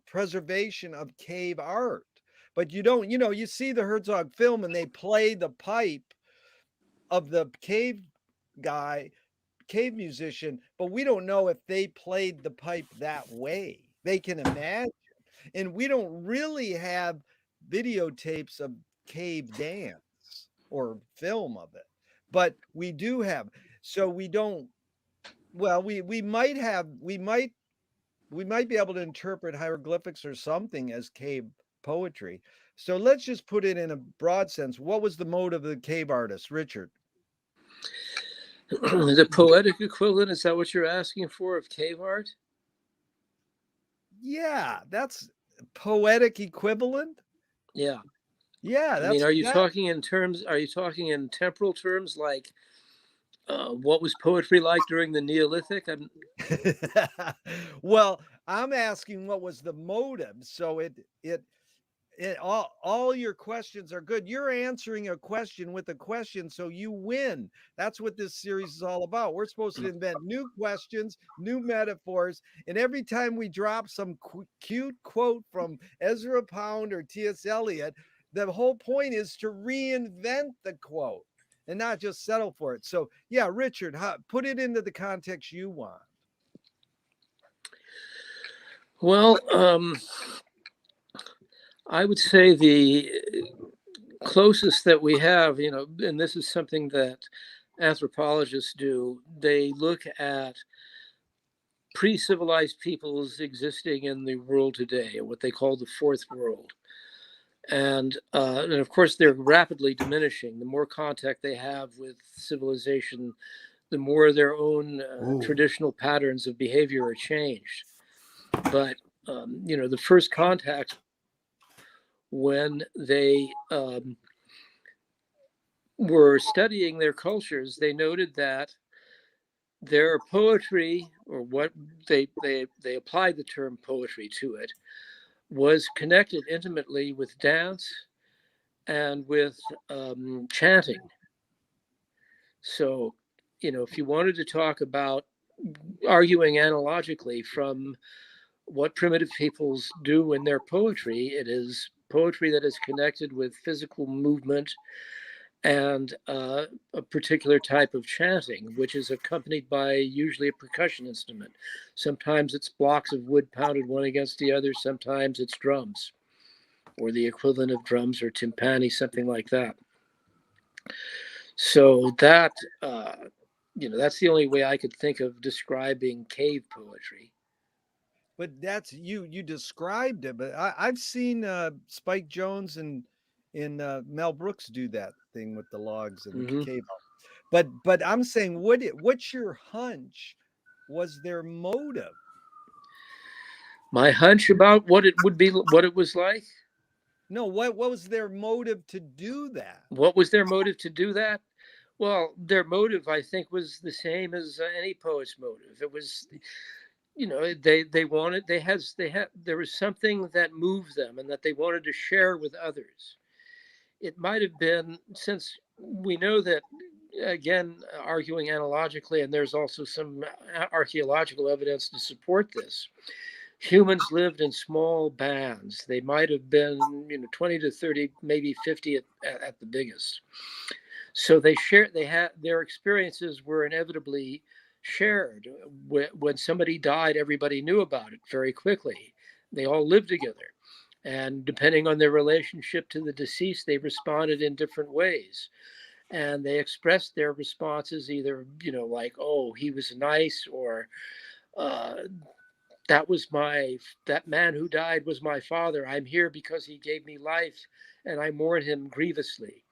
preservation of cave art. But you don't, you see the Herzog film and they play the pipe of the cave musician, but we don't know if they played the pipe that way. They can imagine. And we don't really have videotapes of cave dance or film of it, but we do have. So we don't. Well, we might have. We might be able to interpret hieroglyphics or something as cave poetry. So let's just put it in a broad sense. What was the mode of the cave artist, Richard? The poetic equivalent, is that what you're asking for, of cave art? Yeah, that's poetic equivalent. Yeah. Yeah, I that's mean, are you that. talking in temporal terms, like what was poetry like during the Neolithic? Well, I'm asking what was the motive. So all your questions are good. You're answering a question with a question, so you win. That's what this series is all about. We're supposed to invent new questions, new metaphors, and every time we drop some cute quote from Ezra Pound or T.S. Eliot, the whole point is to reinvent the quote and not just settle for it. So, yeah, Richard, put it into the context you want. Well, I would say the closest that we have, and this is something that anthropologists do, they look at pre-civilized peoples existing in the world today, what they call the fourth world. And of course, they're rapidly diminishing. The more contact they have with civilization, the more their own traditional patterns of behavior are changed. But, the first contact, when they were studying their cultures, they noted that their poetry, or what they applied the term poetry to it, was connected intimately with dance and with chanting. So, if you wanted to talk about arguing analogically from what primitive peoples do in their poetry, it is poetry that is connected with physical movement and a particular type of chanting, which is accompanied by usually a percussion instrument. Sometimes it's blocks of wood pounded one against the other. Sometimes it's drums, or the equivalent of drums, or timpani, something like that. So that, that's the only way I could think of describing cave poetry. But that's you described it, but I've seen Spike Jones and Mel Brooks do that thing with the logs and the cave house. But I'm saying, what's your hunch was their motive? My hunch about what it would be, what it was like? No, what was their motive to do that? What was their motive to do that? Well, their motive, I think, was the same as any poet's motive. It was, they wanted, there was something that moved them and that they wanted to share with others. It might have been, since we know that, again, arguing analogically, and there's also some archaeological evidence to support this, humans lived in small bands. They might have been, 20 to 30, maybe 50 at the biggest. So their experiences were inevitably shared. When somebody died, everybody knew about it very quickly. They all lived together. And depending on their relationship to the deceased, they responded in different ways. And they expressed their responses either, like, oh, he was nice, or that man who died was my father. I'm here because he gave me life, and I mourn him grievously.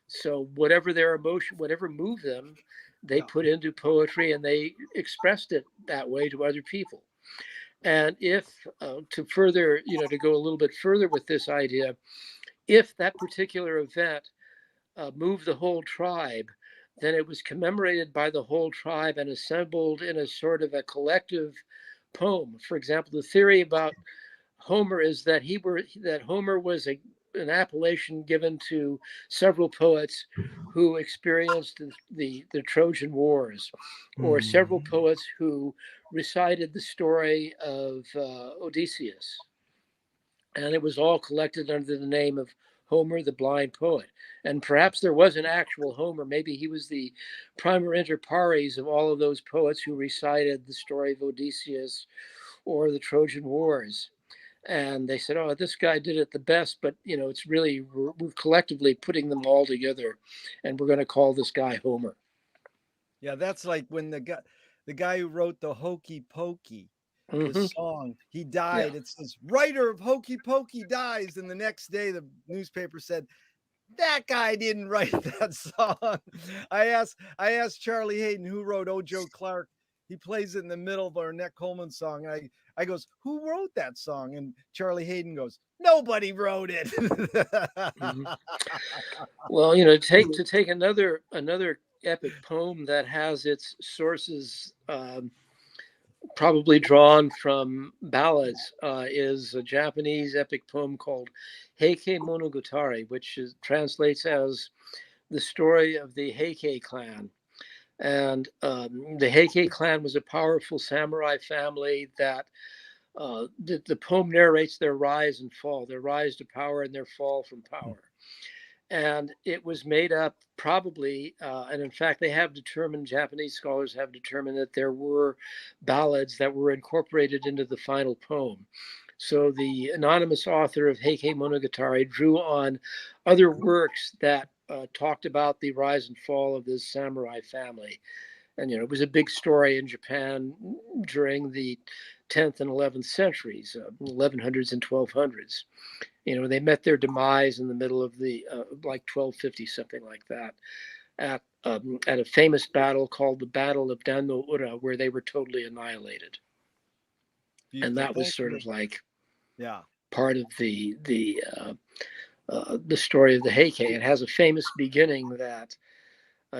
So whatever their emotion, whatever moved them, they put into poetry, and they expressed it that way to other people. And if to further, to go a little bit further with this idea, if that particular event moved the whole tribe, then it was commemorated by the whole tribe and assembled in a sort of a collective poem. For example, the theory about Homer is that Homer was an appellation given to several poets who experienced the Trojan Wars, or several poets who recited the story of Odysseus. And it was all collected under the name of Homer, the blind poet. And perhaps there was an actual Homer. Maybe he was the primer inter pares of all of those poets who recited the story of Odysseus or the Trojan Wars. And they said, oh, this guy did it the best, but it's really, we're collectively putting them all together, and we're going to call this guy Homer. Yeah, that's like when the guy who wrote the Hokey Pokey, the song, he died. Yeah. It says writer of Hokey Pokey dies, and the next day the newspaper said that guy didn't write that song. I asked Charlie Hayden, who wrote Oh Joe Clark. He plays it in the middle of our Annette Coleman song. And I goes, who wrote that song? And Charlie Hayden goes, nobody wrote it. Well, to take another epic poem that has its sources probably drawn from ballads is a Japanese epic poem called Heike Monogatari, which translates as the story of the Heike clan. And the Heike clan was a powerful samurai family that the poem narrates their rise and fall, their rise to power and their fall from power. And it was made up probably, and in fact, Japanese scholars have determined that there were ballads that were incorporated into the final poem. So the anonymous author of Heike Monogatari drew on other works that talked about the rise and fall of this samurai family. And, it was a big story in Japan during the 10th and 11th centuries, 1100s and 1200s. They met their demise in the middle of the like 1250, something like that, at a famous battle called the Battle of Dan-no-ura, where they were totally annihilated. And that was sort of like part of the story of the Heike. It has a famous beginning that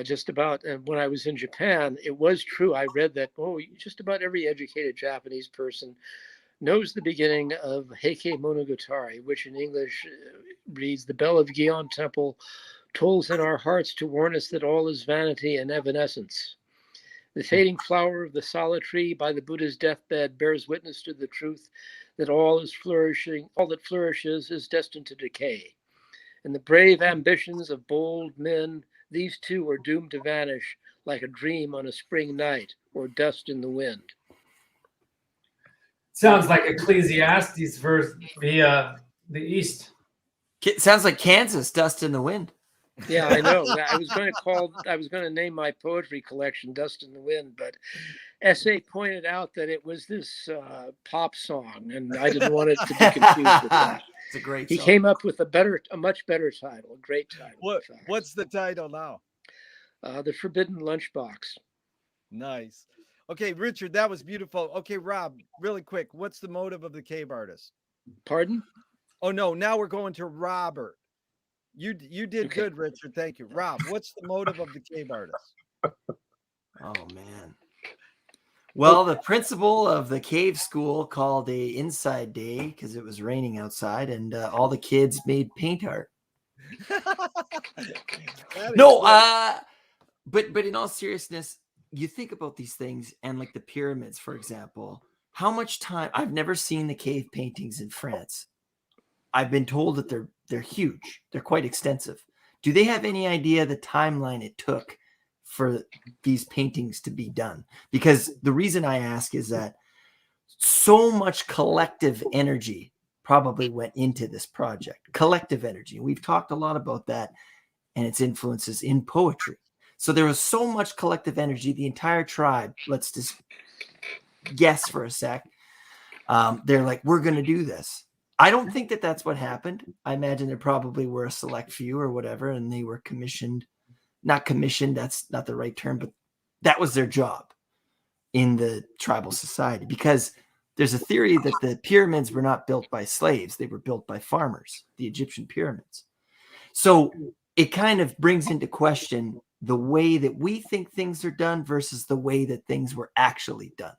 just about when I was in Japan, it was true. I read that, just about every educated Japanese person knows the beginning of Heike Monogatari, which in English reads, the bell of Gion Temple tolls in our hearts to warn us that all is vanity and evanescence. The fading flower of the sala tree by the Buddha's deathbed bears witness to the truth that all that flourishes is destined to decay. And the brave ambitions of bold men, these too are doomed to vanish like a dream on a spring night or dust in the wind. Sounds like Ecclesiastes verse via the East. It sounds like Kansas, dust in the wind. Yeah, I know. I was going to name my poetry collection Dust in the Wind, but S.A. pointed out that it was this pop song, and I didn't want it to be confused with that. It's a great He song. came up with a much better title, a great title. What's the title now? The Forbidden Lunchbox. Nice. Okay, Richard, that was beautiful. Okay, Rob, really quick, what's the motive of the cave artist? Pardon? Oh no, now we're going to Robert. You did good, Richard. Thank you. Rob, what's the motive of the cave artist? Oh man. Well, the principal of the cave school called a inside day because it was raining outside, and all the kids made paint art. But in all seriousness, you think about these things, and like the pyramids, for example, how much time? I've never seen the cave paintings in France. I've been told that they're huge. They're quite extensive. Do they have any idea the timeline it took for these paintings to be done? Because the reason I ask is that so much collective energy probably went into this project. Collective energy. We've talked a lot about that and its influences in poetry. So there was so much collective energy. The entire tribe, let's just guess for a sec. They're like, we're going to do this. I don't think that that's what happened. I imagine there probably were a select few or whatever, and they were commissioned. Not commissioned, that's not the right term, but that was their job in the tribal society, because there's a theory that the pyramids were not built by slaves. They were built by farmers, the Egyptian pyramids. So it kind of brings into question the way that we think things are done versus the way that things were actually done.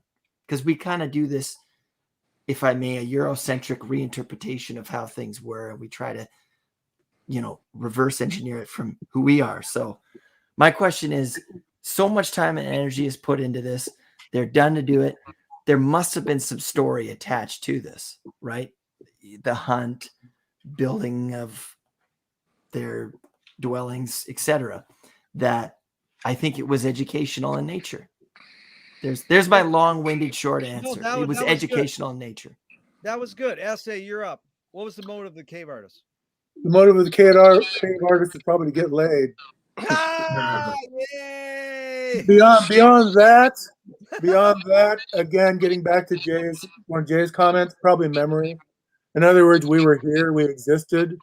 Because we kind of do this, if I may, a Eurocentric reinterpretation of how things were, and we try to, reverse engineer it from who we are. So my question is, so much time and energy is put into this. They're done to do it. There must have been some story attached to this, right? The hunt, building of their dwellings, etc. That I think it was educational in nature. There's my long-winded short answer. It was educational in nature. That was good. Essay, you're up. What was the motive of the cave artist? The motive of the cave artist is probably to get laid. Ah, yay! Beyond that, again, getting back to one of Jay's comments, probably memory. In other words, we were here, we existed.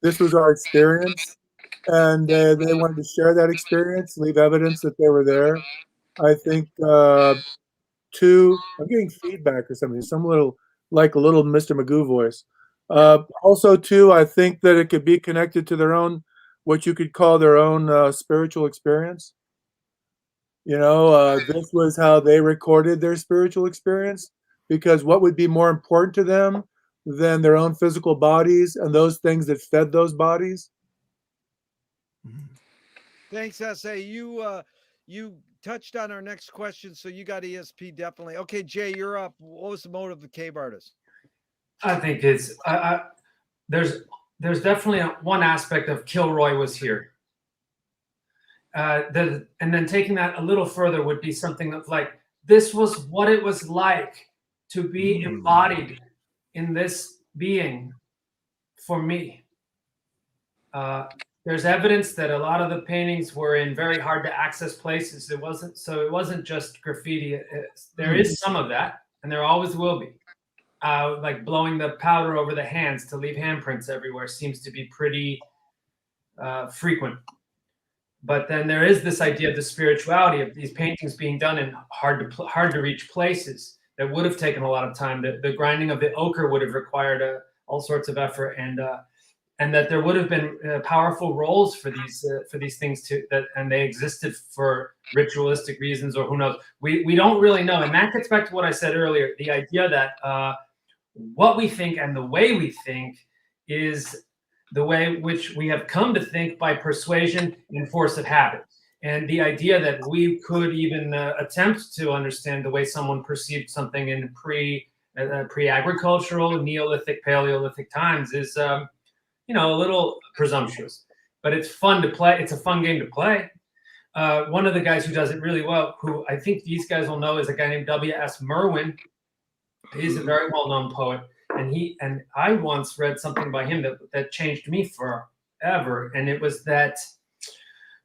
This was our experience, and they wanted to share that experience, leave evidence that they were there. I think two. I'm getting feedback or something. Some little like a little Mr. Magoo voice. Also, too, I think that it could be connected to their own, what you could call their own spiritual experience. This was how they recorded their spiritual experience, because what would be more important to them than their own physical bodies and those things that fed those bodies? Thanks, SA. You touched on our next question, so you got ESP definitely. Okay, Jay, you're up. What was the motive of the cave artist? I think it's there's definitely one aspect of Kilroy was here. And then taking that a little further would be something of like, this was what it was like to be embodied in this being for me. There's evidence that a lot of the paintings were in very hard to access places. It wasn't just graffiti. There is some of that, and there always will be. Like blowing the powder over the hands to leave handprints everywhere seems to be pretty frequent. But then there is this idea of the spirituality of these paintings being done in hard to reach places that would have taken a lot of time. The grinding of the ochre would have required all sorts of effort, and that there would have been powerful roles for these things and they existed for ritualistic reasons, or who knows. We don't really know, and that gets back to what I said earlier: the idea that what we think and the way we think is the way which we have come to think by persuasion and force of habit. And the idea that we could even attempt to understand the way someone perceived something in pre-agricultural, Neolithic, Paleolithic times is, a little presumptuous. But it's fun to play. It's a fun game to play. One of the guys who does it really well, who I think these guys will know, is a guy named W.S. Merwin. He's a very well-known poet. And I once read something by him that changed me forever. And it was that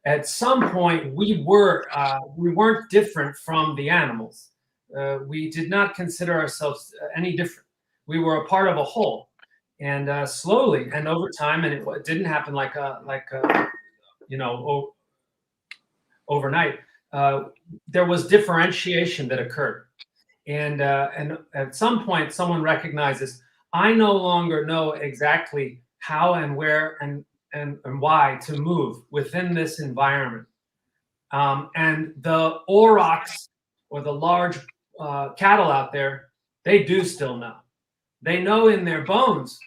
at some point we weren't different from the animals. We did not consider ourselves any different. We were a part of a whole. And slowly and over time, and it didn't happen overnight. There was differentiation that occurred. And at some point, someone recognizes, I no longer know exactly how and where and why to move within this environment. And the aurochs, or the large cattle out there, they do still know. They know in their bones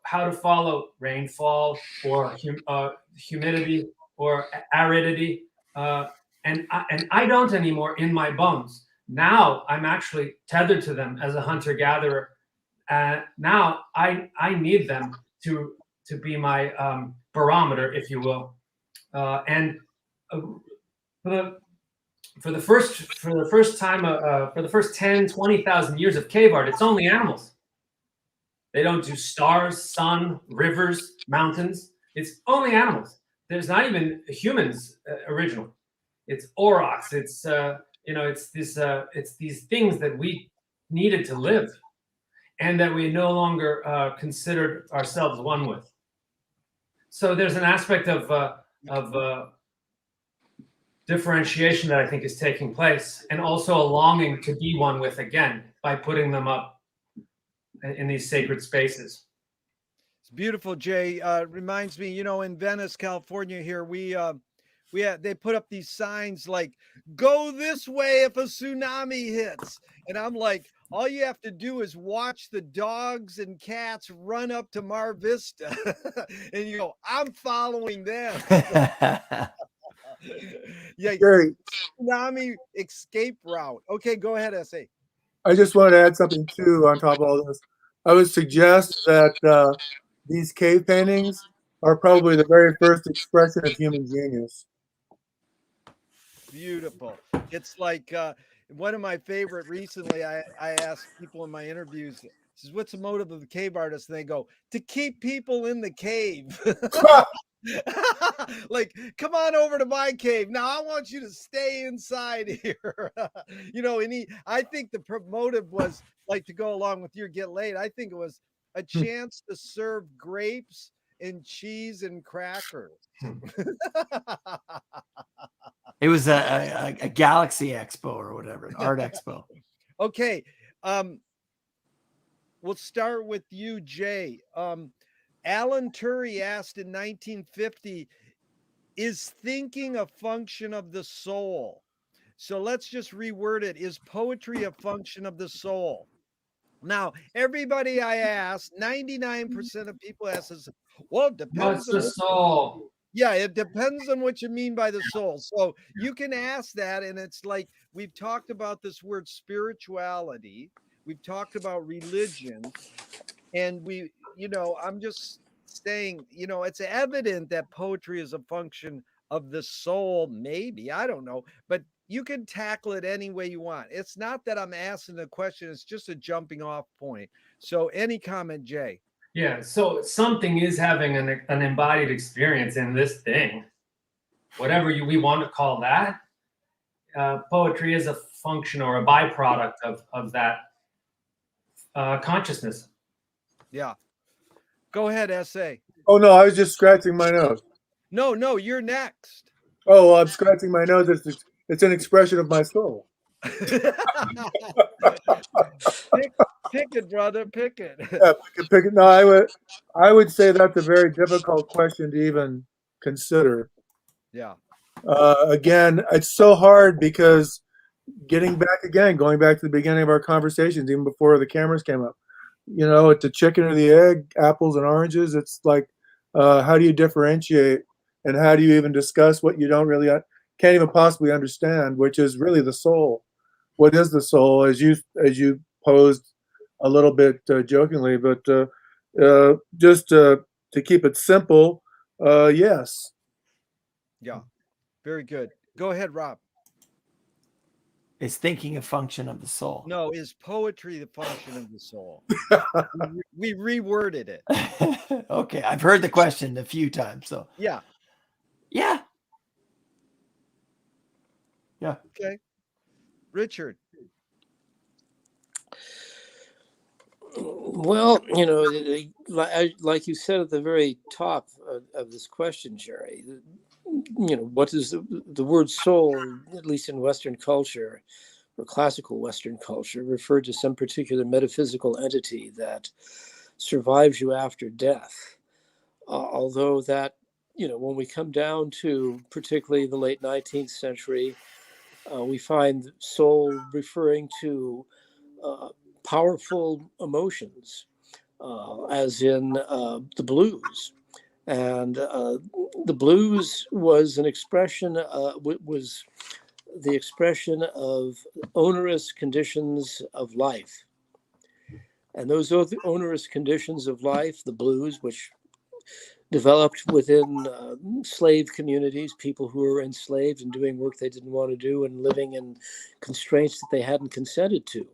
how to follow rainfall or humidity or aridity. And I don't anymore in my bones. Now I'm actually tethered to them as a hunter-gatherer. Now I need them to be my barometer, if you will. And for the first 10, 20,000 years of cave art, it's only animals. They don't do stars, sun, rivers, mountains. It's only animals. There's not even humans originally. It's aurochs. It's it's these things that we needed to live, and that we no longer considered ourselves one with. So there's an aspect of differentiation that I think is taking place, and also a longing to be one with again by putting them up in these sacred spaces. It's beautiful, Jay. Reminds me, in Venice, California here, they put up these signs like, go this way if a tsunami hits. And I'm like, all you have to do is watch the dogs and cats run up to Mar Vista. And you go, I'm following them. Yeah, Gary, tsunami escape route. Okay, go ahead, SA. I just wanted to add something too on top of all this. I would suggest that these cave paintings are probably the very first expression of human genius. Beautiful. It's like one of my favorite recently. I asked people in my interviews, says, what's the motive of the cave artist? And they go, to keep people in the cave. Like, come on over to my cave. Now I want you to stay inside here. And I think the motive was like to go along with your get laid. I think it was a chance to serve grapes and cheese and crackers. It was a Galaxy Expo or whatever, an art expo. Okay. We'll start with you, Jay. Alan Turing asked in 1950, is thinking a function of the soul? So let's just reword it. Is poetry a function of the soul? Now, everybody I asked, 99% of people ask us, well, it depends. What's the soul? Yeah, it depends on what you mean by the soul. So you can ask that, and it's like we've talked about this word spirituality. We've talked about religion, and I'm just saying, it's evident that poetry is a function of the soul, maybe, I don't know, but you can tackle it any way you want. It's not that I'm asking the question, it's just a jumping off point. So any comment, Jay? Yeah, so something is having an embodied experience in this thing, whatever we want to call that. Poetry is a function or a byproduct of that consciousness. Yeah. Go ahead, S.A. Oh, no, I was just scratching my nose. No, you're next. Oh, well, I'm scratching my nose. It's an expression of my soul. Pick it, brother. Pick it. Yeah, pick it. No, I would say that's a very difficult question to even consider. Yeah. Again, it's so hard because going back to the beginning of our conversations, even before the cameras came up, it's the chicken or the egg, apples and oranges. It's like, how do you differentiate, and how do you even discuss what you don't really can't even possibly understand, which is really the soul. What is the soul, as you posed a little bit jokingly, but just to keep it simple, yes. Yeah. Very good. Go ahead, Rob. Is thinking a function of the soul? No, is poetry the function of the soul? we reworded it. Okay, I've heard the question a few times, so yeah. Okay, Richard. Well, like you said at the very top of this question, Jerry, what is the word soul, at least in Western culture or classical Western culture, referred to some particular metaphysical entity that survives you after death. Although that, when we come down to particularly the late 19th century, we find soul referring to powerful emotions, as in the blues. And the blues was an expression, was the expression of onerous conditions of life. And those onerous conditions of life, the blues, which developed within slave communities, people who were enslaved and doing work they didn't want to do and living in constraints that they hadn't consented to.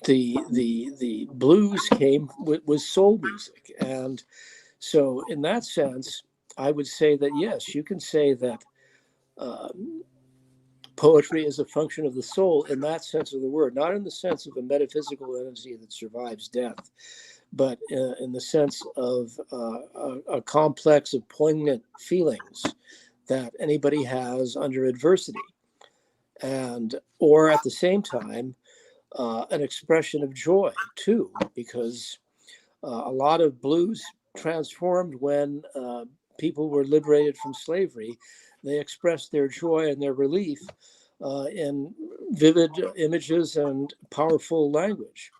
The blues came was soul music, and so in that sense, I would say that yes, you can say that poetry is a function of the soul in that sense of the word, not in the sense of a metaphysical entity that survives death, but in the sense of a complex of poignant feelings that anybody has under adversity, or at the same time, an expression of joy too, because a lot of blues transformed when people were liberated from slavery. They expressed their joy and their relief in vivid images and powerful language,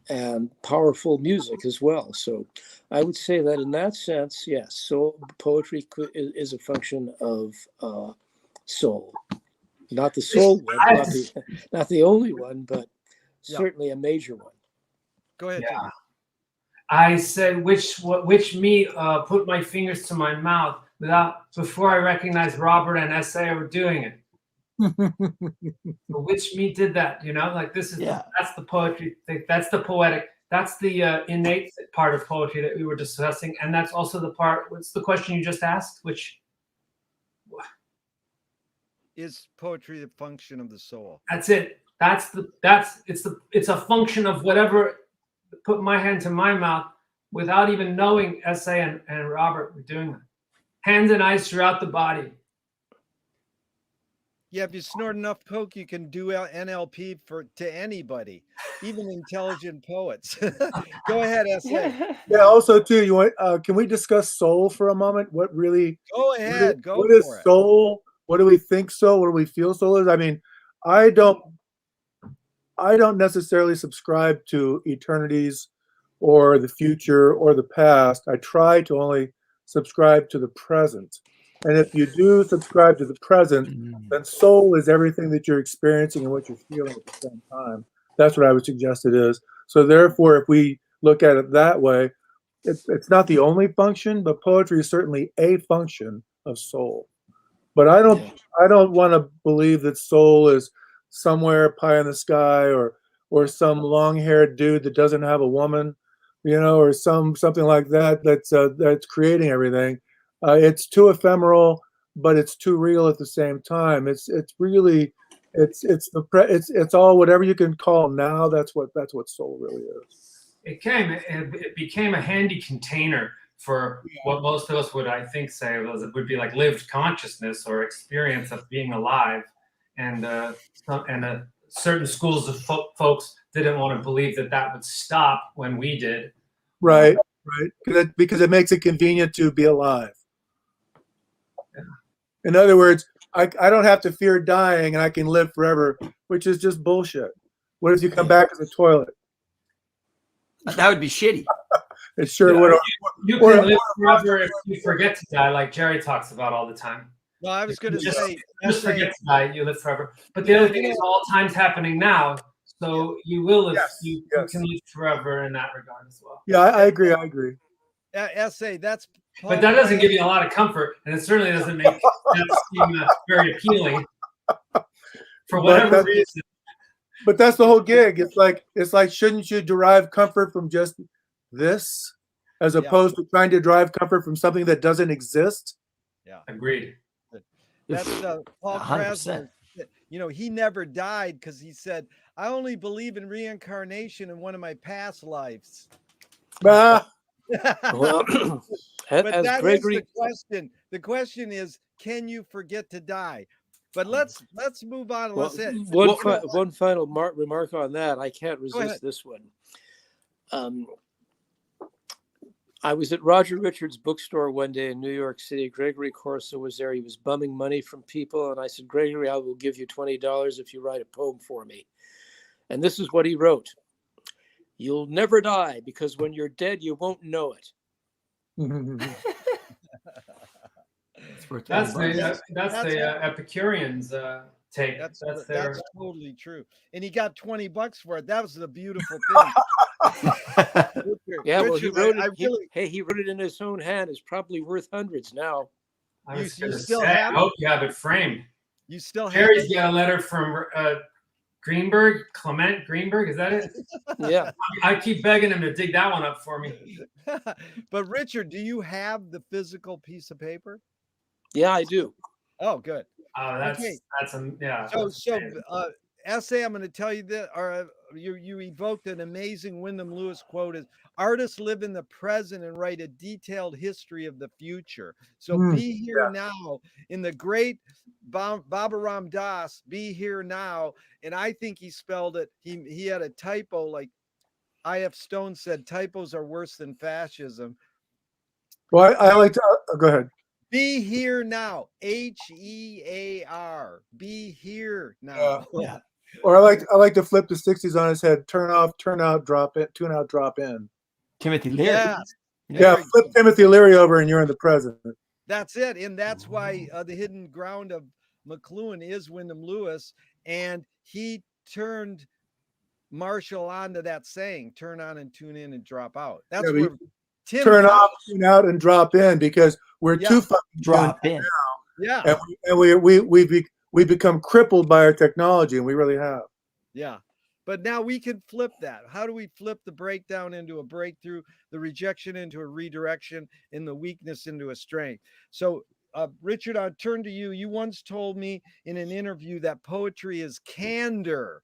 and powerful music as well. So I would say that in that sense, yes, so poetry is a function of soul. Not the sole one, not the only one, but certainly a major one. Go ahead. Yeah. I said which me put my fingers to my mouth before I recognized Robert and S.A. were doing it. Which me did that, like this is Yeah. that's the poetry thing, that's the poetic, that's the innate part of poetry that we were discussing, and that's also the part. What's the question you just asked? Which Is poetry the function of the soul? that's it. It's a function of whatever. Put my hand to my mouth without even knowing. Essay and Robert were doing that. Hands and eyes throughout the body. Yeah, if you snort enough coke, you can do NLP to anybody, even intelligent poets. Go ahead, SA. Yeah. Also, too, you want? Can we discuss soul for a moment? What really? Go ahead. Go What is for it. soul? What do we think soul? What do we feel soul is? I mean, I don't necessarily subscribe to eternities or the future or the past. I try to only subscribe to the present. And if you do subscribe to the present, then soul is everything that you're experiencing and what you're feeling at the same time. That's what I would suggest it is. So therefore, if we look at it that way, it's not the only function, but poetry is certainly a function of soul. But I don't want to believe that soul is somewhere pie in the sky or some long-haired dude that doesn't have a woman, or something like that that's creating everything. It's too ephemeral, but it's too real at the same time. It's all whatever you can call now. That's what soul really is. It became a handy container for what most of us would, I think, say would be like lived consciousness or experience of being alive, and certain schools of folks didn't want to believe that would stop when we did. Right. Because it makes it convenient to be alive. Yeah. In other words, I don't have to fear dying and I can live forever, which is just bullshit. What if you come back as a toilet? That would be shitty. It sure would. You can live forever if you forget to die, like Jerry talks about all the time. Well, I was going to say, just forget to die, you live forever. But the other thing is, all time's happening now, so you will live. You can live forever in that regard as well. Yeah, I agree. SA, that's. But that doesn't give you a lot of comfort, and it certainly doesn't make that seem very appealing for whatever reason. But that's the whole gig. It's like, shouldn't you derive comfort from just this, as opposed to trying to derive comfort from something that doesn't exist? Yeah, agreed. That's Paul Krasner. He never died because he said, "I only believe in reincarnation in one of my past lives." Well, but that Gregory, is the question. The question is, can you forget to die? But let's move on. One final remark on that. I can't resist this one. I was at Roger Richards' bookstore one day in New York City. Gregory Corso was there. He was bumming money from people. And I said, "Gregory, I will give you $20 if you write a poem for me." And this is what he wrote. "You'll never die because when you're dead, you won't know it." That's the Epicureans take. That's totally true. And he got $20 for it. That was the beautiful thing. Yeah, well, he wrote it. He wrote it in his own hand. It's probably worth hundreds now. I hope you have it framed. You still have Harry's got a letter from Clement Greenberg. Is that it? Yeah. I keep begging him to dig that one up for me. But Richard, do you have the physical piece of paper? Yeah, I do. Oh, good. Yeah. So essay, I'm going to tell you that, or you evoked an amazing Wyndham Lewis quote: "Is artists live in the present and write a detailed history of the future." So be here now. In the great Baba Ram Das, be here now. And I think he spelled it. He had a typo, like I.F. Stone said, typos are worse than fascism. Well, I like to go ahead. Be here now. HEAR. Be here now. Yeah. Or I like to flip the 60s on his head. Turn off, turn out, drop in, tune out, drop in. Timothy Leary. Yeah, flip Timothy Leary over and you're in the present. That's it. And that's why the hidden ground of McLuhan is Wyndham Lewis. And he turned Marshall onto that saying, turn on and tune in and drop out. That's where Tim turn off, tune out, and drop in, because we're too fucking drop in. Now. Yeah. And we become crippled by our technology, and we really have. Yeah. But now we can flip that. How do we flip the breakdown into a breakthrough, the rejection into a redirection, and the weakness into a strength? So, Richard, I'll turn to you. You once told me in an interview that poetry is candor.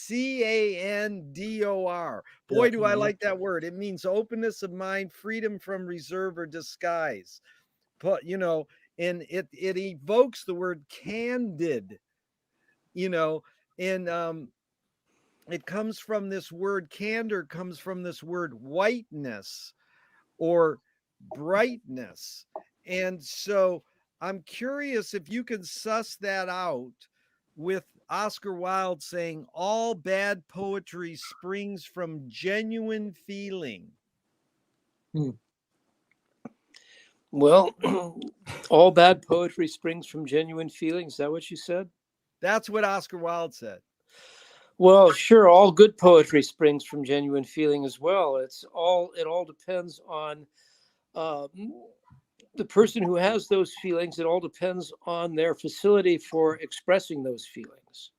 Candor. Boy, Yeah. do I like that word. It means openness of mind, freedom from reserve or disguise. But, you know, and it evokes the word candid, you know, and it comes from this word candor, comes from this word whiteness or brightness. And so I'm curious if you can suss that out with Oscar Wilde saying all bad poetry springs from genuine feeling. Well, all bad poetry springs from genuine feelings. Is that what you said? That's what Oscar Wilde said. Well, sure. All good poetry springs from genuine feeling as well. It all depends on the person who has those feelings. It all depends on their facility for expressing those feelings.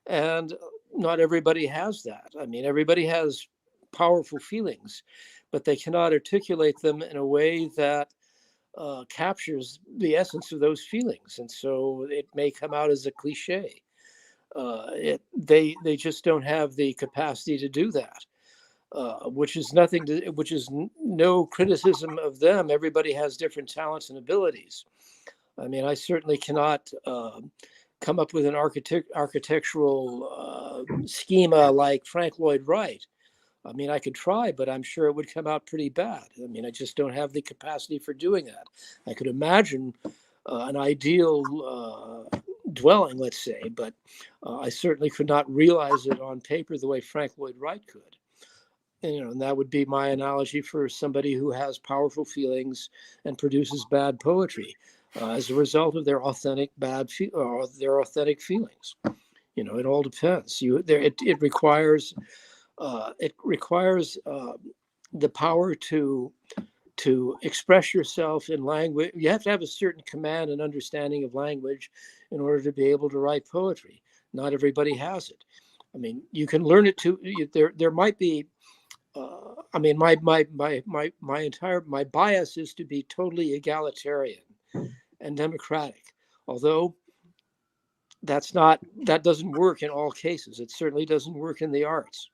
And not everybody has that. I mean, everybody has powerful feelings, but they cannot articulate them in a way that captures the essence of those feelings. And so it may come out as a cliche. They just don't have the capacity to do that, which is no criticism of them. Everybody has different talents and abilities. I mean, I certainly cannot come up with an architectural schema like Frank Lloyd Wright. I mean, I could try, but I'm sure it would come out pretty bad. I mean, I just don't have the capacity for doing that. I could imagine an ideal dwelling, let's say, but I certainly could not realize it on paper the way Frank Lloyd Wright could. And, and that would be my analogy for somebody who has powerful feelings and produces bad poetry as a result of their authentic feelings. It all depends. It requires the power to express yourself in language. You have to have a certain command and understanding of language in order to be able to write poetry. Not everybody has it. I mean, you can learn it too. There might be. I mean, my bias is to be totally egalitarian and democratic. Although that doesn't work in all cases. It certainly doesn't work in the arts.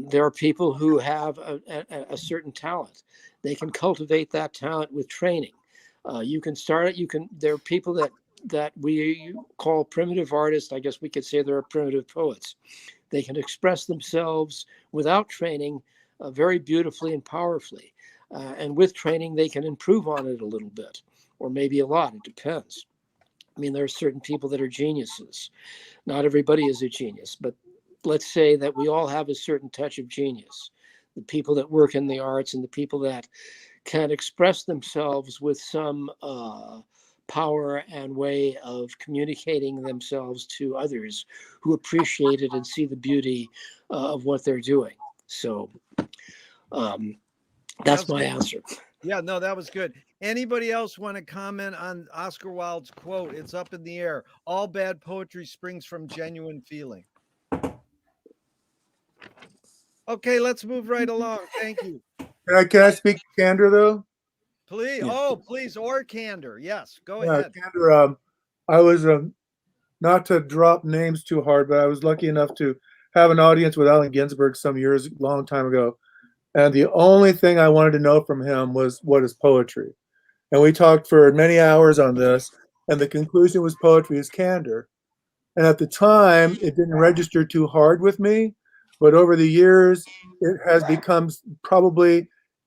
There are people who have a certain talent. They can cultivate that talent with training. There are people that we call primitive artists. I guess we could say they're primitive poets. They can express themselves without training very beautifully and powerfully. And with training, they can improve on it a little bit, or maybe a lot. It depends. I mean, there are certain people that are geniuses. Not everybody is a genius, but let's say that we all have a certain touch of genius. The people that work in the arts and the people that can express themselves with some power and way of communicating themselves to others who appreciate it and see the beauty of what they're doing. So that's my answer. Yeah, no, that was good. Anybody else want to comment on Oscar Wilde's quote? It's up in the air. All bad poetry springs from genuine feeling. Okay, let's move right along. Thank you. Can I speak candor though? Please. Yeah. Oh, please. Or candor. Yes, go ahead. Candor. I was not to drop names too hard, but I was lucky enough to have an audience with Allen Ginsberg long time ago. And the only thing I wanted to know from him was, what is poetry? And we talked for many hours on this, and the conclusion was poetry is candor. And at the time, it didn't register too hard with me, but over the years, it has become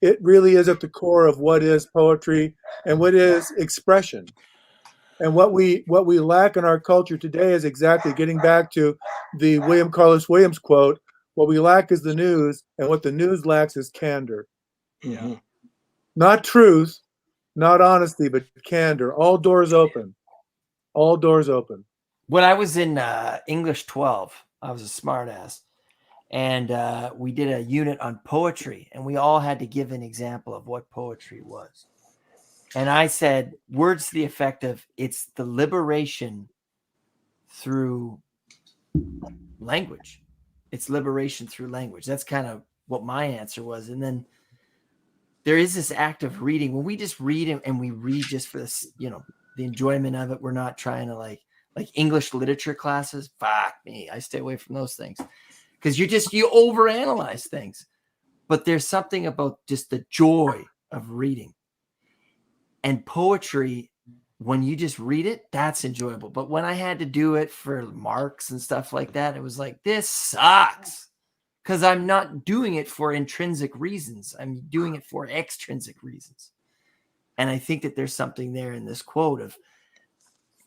it really is at the core of what is poetry and what is expression. And what we lack in our culture today is exactly getting back to the William Carlos Williams quote. What we lack is the news, and what the news lacks is candor. Mm-hmm. Not truth, not honesty, but candor. All doors open. All doors open. When I was in English 12, I was a smartass, and we did a unit on poetry, and we all had to give an example of what poetry was. And I said words to the effect of, it's the liberation through language. It's liberation through language. That's kind of what my answer was. And then there is this act of reading. When we just read and we read just for this, you know, the enjoyment of it, we're not trying to like English literature classes. Fuck me. I stay away from those things because you overanalyze things. But there's something about just the joy of reading. And poetry, when you just read it, that's enjoyable. But when I had to do it for marks and stuff like that, it was like, this sucks. Because I'm not doing it for intrinsic reasons. I'm doing it for extrinsic reasons. And I think that there's something there in this quote of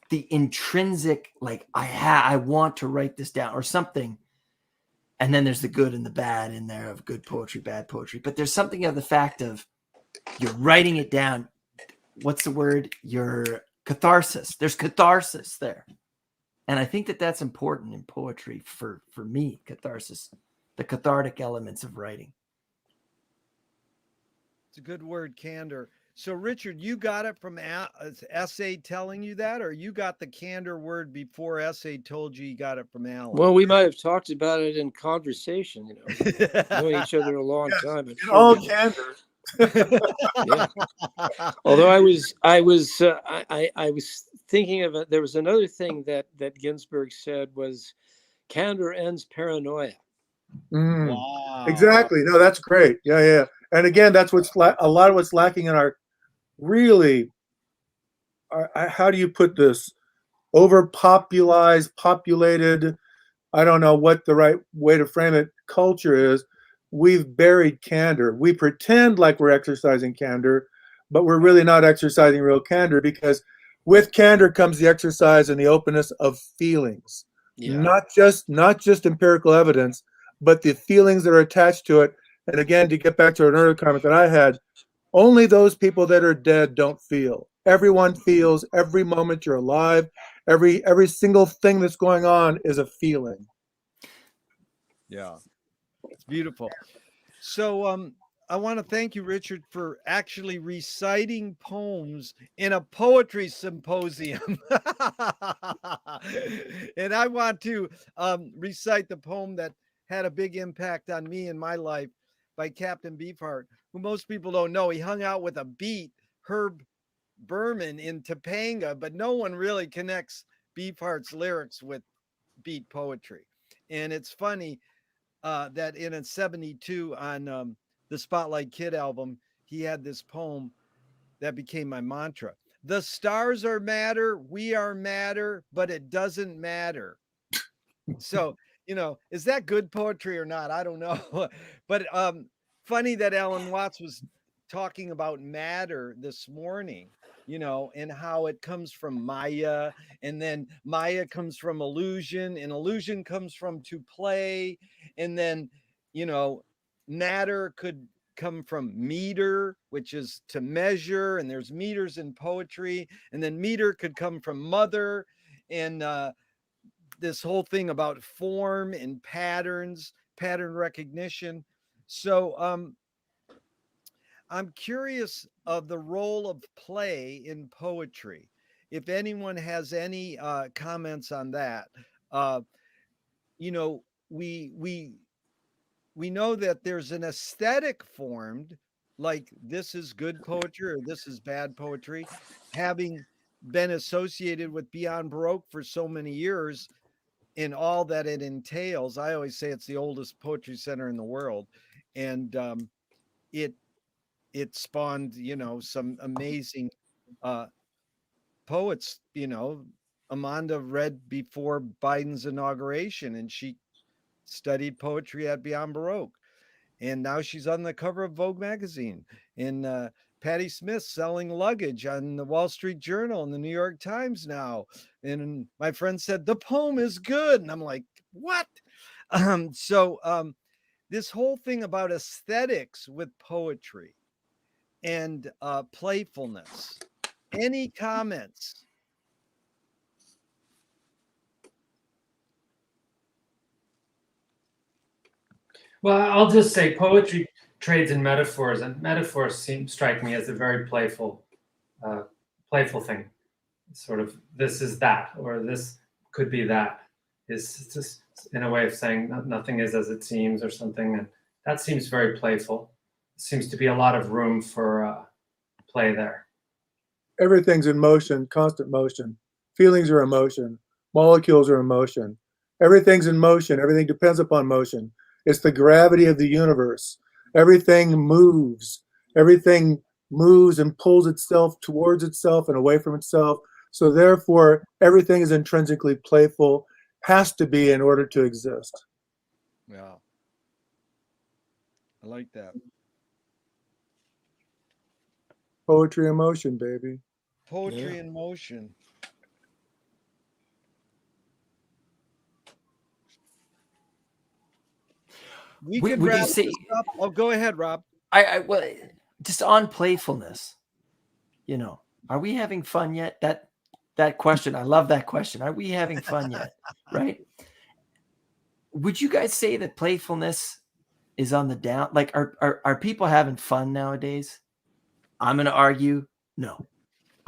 the intrinsic, like, I want to write this down or something. And then there's the good and the bad in there of good poetry, bad poetry. But there's something of the fact of you're writing it down. What's the word? Your catharsis. There's catharsis there. And I think that that's important in poetry for me, catharsis, the cathartic elements of writing. It's a good word, candor. So, Richard, you got it from Essay telling you that, or you got the candor word before Essay told you got it from Alan? Well, we might have talked about it in conversation, you know, knowing each other a long time. In all candor. Yeah. Although I was thinking of it. There was another thing that Ginsberg said was candor ends paranoia. Wow. Exactly. No, that's great. Yeah. And again, that's what's a lot of what's lacking in our really, how do you put this? Overpopulated, populated, I don't know what the right way to frame it, culture is. We've buried candor. We pretend like we're exercising candor, but we're really not exercising real candor, because with candor comes the exercise and the openness of feelings. Yeah. Not just empirical evidence, but the feelings that are attached to it. And again, to get back to an earlier comment that I had, only those people that are dead don't feel. Everyone feels every moment you're alive. Every single thing that's going on is a feeling. Yeah, it's beautiful. So I want to thank you, Richard, for actually reciting poems in a poetry symposium. And I want to recite the poem that had a big impact on me in my life by Captain Beefheart, who most people don't know. He hung out with a beat, Herb Berman, in Topanga, but no one really connects Beefheart's lyrics with beat poetry. And it's funny that in a 72 on the Spotlight Kid album, he had this poem that became my mantra. The stars are matter, we are matter, but it doesn't matter. So, you know, is that good poetry or not? I don't know. But funny that Alan Watts was talking about matter this morning, you know, and how it comes from Maya, and then Maya comes from illusion, and illusion comes from to play, and then, you know, matter could come from meter, which is to measure, and there's meters in poetry, and then meter could come from mother, and this whole thing about form and patterns, pattern recognition. So I'm curious of the role of play in poetry. If anyone has any comments on that, you know, we know that there's an aesthetic formed, like this is good poetry or this is bad poetry, having been associated with Beyond Baroque for so many years in all that it entails. I always say it's the oldest poetry center in the world, and it spawned, you know, some amazing poets. You know, Amanda read before Biden's inauguration, and she studied poetry at Beyond Baroque, and now she's on the cover of Vogue magazine. And Patti Smith selling luggage on the Wall Street Journal and the New York Times now. And my friend said the poem is good, and I'm like, what? This whole thing about aesthetics with poetry and playfulness. Any comments? Well, I'll just say poetry trades in metaphors, and metaphors strike me as a very playful thing. Sort of, this is that, or this could be that. It's just in a way of saying nothing is as it seems or something, and that seems very playful. Seems to be a lot of room for play there. Everything's in motion, constant motion. Feelings are emotion. Molecules are emotion. Everything's in motion. Everything depends upon motion. It's the gravity of the universe. Everything moves. Everything moves and pulls itself towards itself and away from itself. So therefore, everything is intrinsically playful, has to be in order to exist. Yeah. I like that. Poetry in motion, baby. Poetry in motion. We Would could you wrap say- this up. Oh, go ahead, Rob. Well, just on playfulness, are we having fun yet? That question, I love that question. Are we having fun yet? Right? Would you guys say that playfulness is on the down? Like, are people having fun nowadays? I'm going to argue no.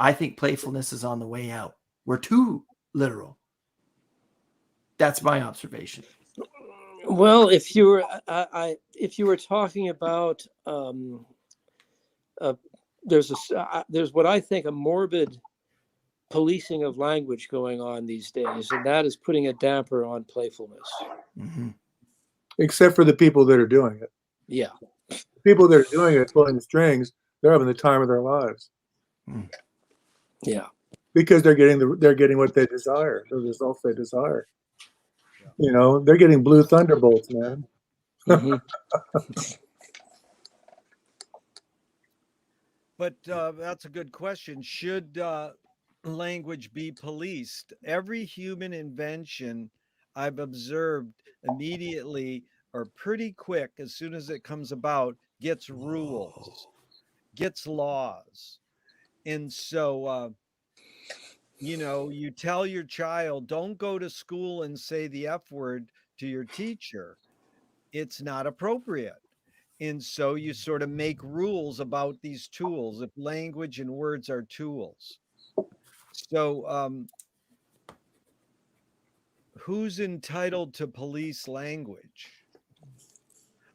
I think playfulness is on the way out. We're too literal. That's my observation. Well, if you were talking about there's what I think a morbid policing of language going on these days, and that is putting a damper on playfulness. Mm-hmm. Except for the people that are doing it. Yeah. People that are doing it, pulling the strings, they're having the time of their lives. Yeah. Because they're getting what they desire, the results they desire. They're getting blue thunderbolts, man. Mm-hmm. But that's a good question. Should language be policed? Every human invention I've observed immediately or pretty quick, as soon as it comes about, gets rules, gets laws. And so, you tell your child, don't go to school and say the F word to your teacher. It's not appropriate. And so you sort of make rules about these tools, if language and words are tools. So who's entitled to police language?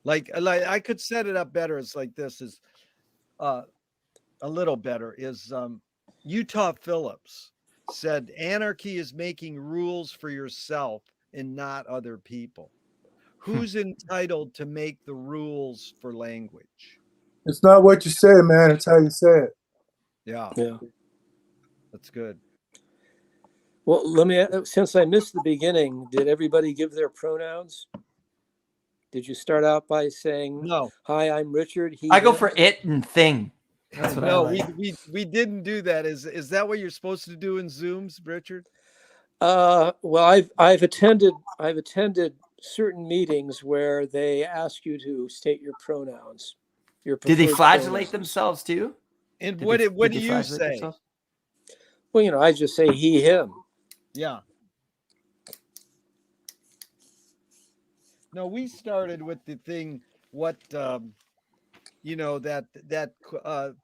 Like I could set it up better. It's like this is a little better is Utah Phillips said anarchy is making rules for yourself and not other people. Who's entitled to make the rules for language? It's not what you say, man. It's how you say it. Yeah. Yeah. That's good. Well, since I missed the beginning, did everybody give their pronouns? Did you start out by saying, No. "Hi, I'm Richard"? I go for it and thing. That's what No, I like. we didn't do that. Is that what you're supposed to do in Zooms, Richard? Well, I've attended certain meetings where they ask you to state your pronouns. Did they preferred flagellate pronouns. themselves too? And Did what they do you flagellate say? themselves? Well, I just say he, him. Yeah. No, we started with the thing. What that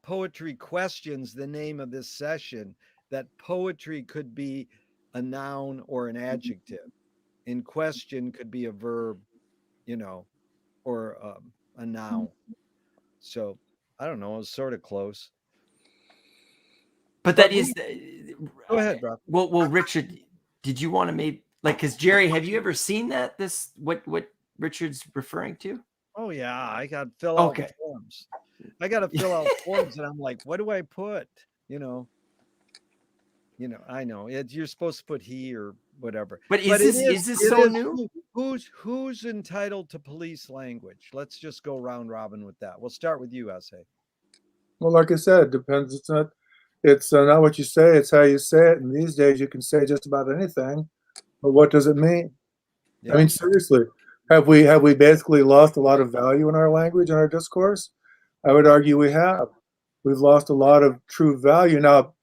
poetry questions the name of this session. That poetry could be a noun or an adjective. In question could be a verb, or a noun. So I don't know. It was sort of close. But that is. Go ahead, bro. Well, Richard, did you want to because Jerry, have you ever seen that? What Richard's referring to? Oh yeah, I got to fill out the Okay. forms. I got to fill out forms, and I'm like, what do I put? I know you're supposed to put he or whatever. But is this so new? Who's entitled to police language? Let's just go round robin with that. We'll start with you, Essay. Well, like I said, it depends. It's not what you say, it's how you say it. And these days you can say just about anything, but what does it mean? Yeah. I mean, seriously, have we basically lost a lot of value in our language and our discourse? I would argue we have. We've lost a lot of true value. Now,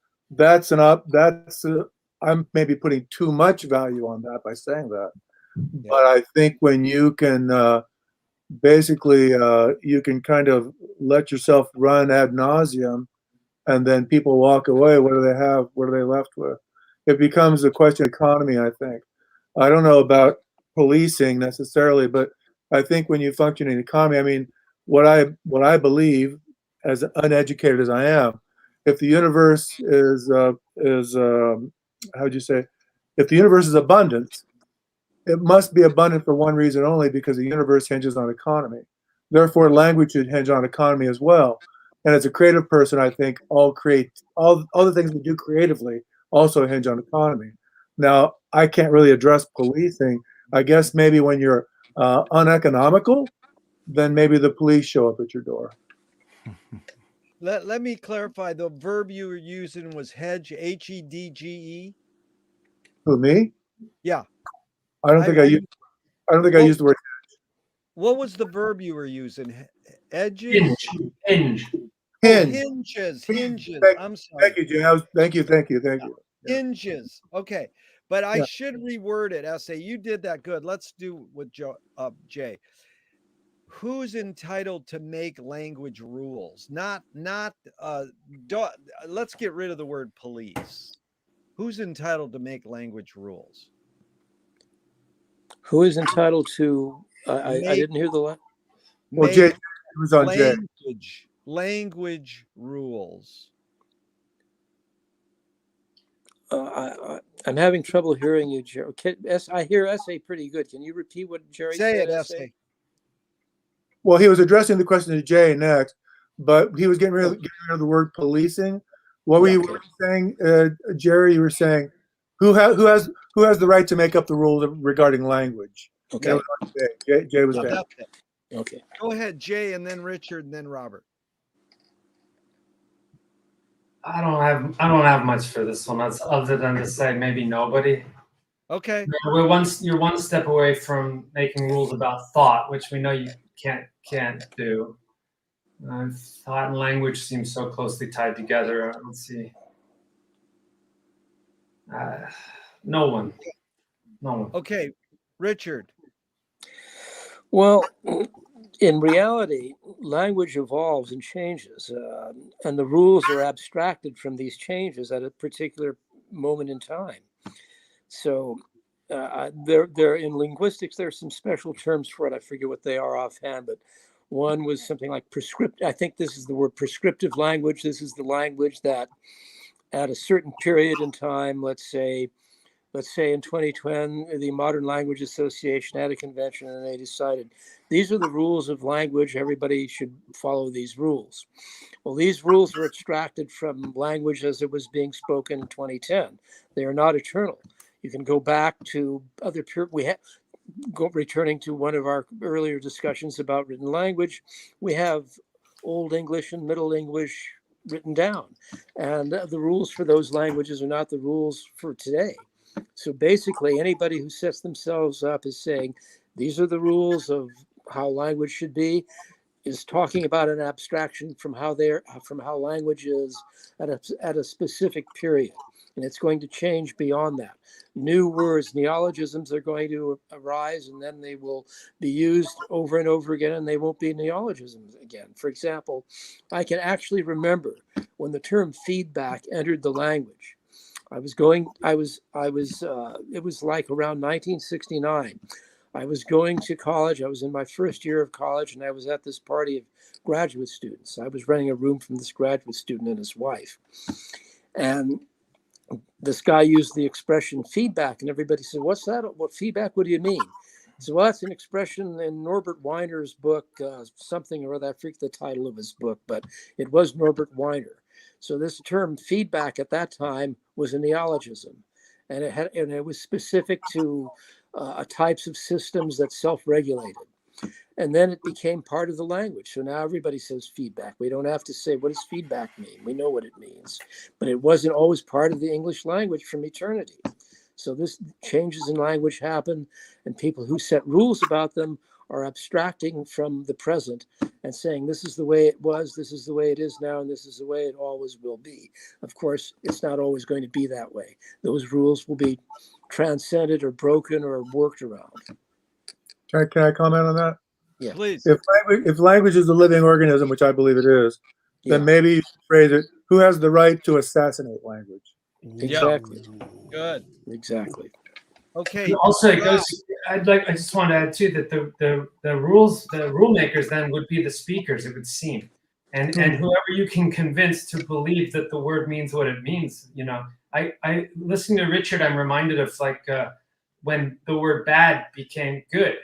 I'm maybe putting too much value on that by saying that. Yeah. But I think when you can you can kind of let yourself run ad nauseum, and then people walk away, what do they have? What are they left with? it becomes a question of economy, I think. I don't know about policing necessarily, but I think when you function in economy, I mean, what I believe, as uneducated as I am, if the universe is how would you say, if the universe is abundant, it must be abundant for one reason only, because the universe hinges on economy. Therefore, language should hinge on economy as well. And as a creative person, I think all the things we do creatively also hinge on economy. Now, I can't really address policing. I guess maybe when you're uneconomical, then maybe the police show up at your door. Let me clarify. The verb you were using was hedge, Hedge. Who, me? Yeah. I don't think I used the word. What was the verb you were using? Edges? Hinge. Hinge. Hinges. I'm sorry. Thank you, Jay. Thank you. Yeah. Hinges. Okay. But I Yeah. should reword it. S.A. You did that good. Let's do with Jay. Who's entitled to make language rules? Let's get rid of the word police. Who's entitled to make language rules? Who is entitled to? I didn't hear the last. Well, Jay, it was on Jay. Language rules. I'm having trouble hearing you, Jerry. I hear S.A. pretty good. Can you repeat what Jerry Say said? it, S.A. Well, he was addressing the question to Jay next, but he was getting rid of the word policing. What were you saying, Jerry? You were saying who has the right to make up the rules regarding language? Okay. Jay was there. Okay. Go ahead, Jay, and then Richard, and then Robert. I don't have much for this one. That's other than to say maybe nobody. Okay. You're one step away from making rules about thought, which we know you can't do. Thought and language seem so closely tied together. Let's see. No one. Okay, Richard. Well, in reality, language evolves and changes, and the rules are abstracted from these changes at a particular moment in time. So there in linguistics, there are some special terms for it. I forget what they are offhand, but one was something like prescriptive. I think this is the word prescriptive language. This is the language that at a certain period in time, let's say in 2010, the Modern Language Association had a convention and they decided these are the rules of language. Everybody should follow these rules. Well, these rules are extracted from language as it was being spoken in 2010. They are not eternal. You can go back to other returning to one of our earlier discussions about written language. We have Old English and Middle English written down, and the rules for those languages are not the rules for today. So basically, anybody who sets themselves up as saying these are the rules of how language should be is talking about an abstraction from how language is at a specific period, and it's going to change beyond that. New words, neologisms are going to arise, and then they will be used over and over again, and they won't be neologisms again. For example, I can actually remember when the term feedback entered the language. It was like around 1969. I was going to college. I was in my first year of college, and I was at this party of graduate students. I was renting a room from this graduate student and his wife. And this guy used the expression feedback, and everybody said, "What's that? What feedback? What do you mean?" So, well, that's an expression in Norbert Weiner's book, something or other. I forget the title of his book, but it was Norbert Weiner. So this term feedback at that time was a neologism, and it was specific to types of systems that self-regulated. And then it became part of the language. So now everybody says feedback. We don't have to say, what does feedback mean? We know what it means. But it wasn't always part of the English language from eternity. So this changes in language happen, and people who set rules about them are abstracting from the present and saying, this is the way it was, this is the way it is now, and this is the way it always will be. Of course, it's not always going to be that way. Those rules will be transcended or broken or worked around. Can I comment on that? Yeah. Please. If language is a living organism, which I believe it is, then maybe you should phrase it, who has the right to assassinate language? Exactly. Good. Exactly. Okay. Also, it Rob, goes. I just want to add too that the rule makers then would be the speakers. It would seem, and whoever you can convince to believe that the word means what it means. You know, I listening to Richard, I'm reminded of like when the word bad became good.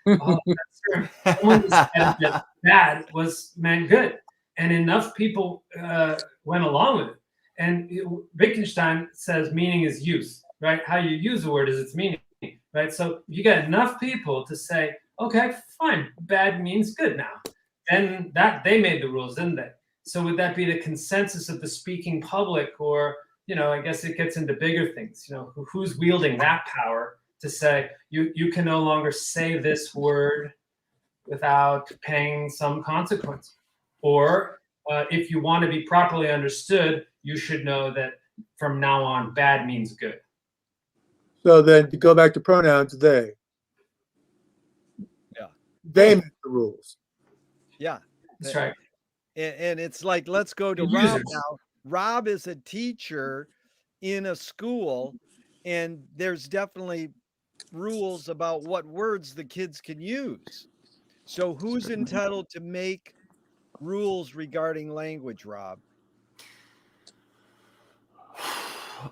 That's true. Someone decided that bad meant good, and enough people went along with it. And Wittgenstein says meaning is use, right? How you use a word is its meaning, right? So you get enough people to say, okay, fine, bad means good now. Then that they made the rules, didn't they? So would that be the consensus of the speaking public, or I guess it gets into bigger things. Who's wielding that power to say you can no longer say this word without paying some consequence, or if you want to be properly understood, you should know that from now on, bad means good. So then to go back to pronouns, they. Yeah. They make the rules. Yeah. That's right. And it's like, let's go to The Rob users. now. Rob is a teacher in a school, and there's definitely rules about what words the kids can use. So who's entitled to make rules regarding language, Rob?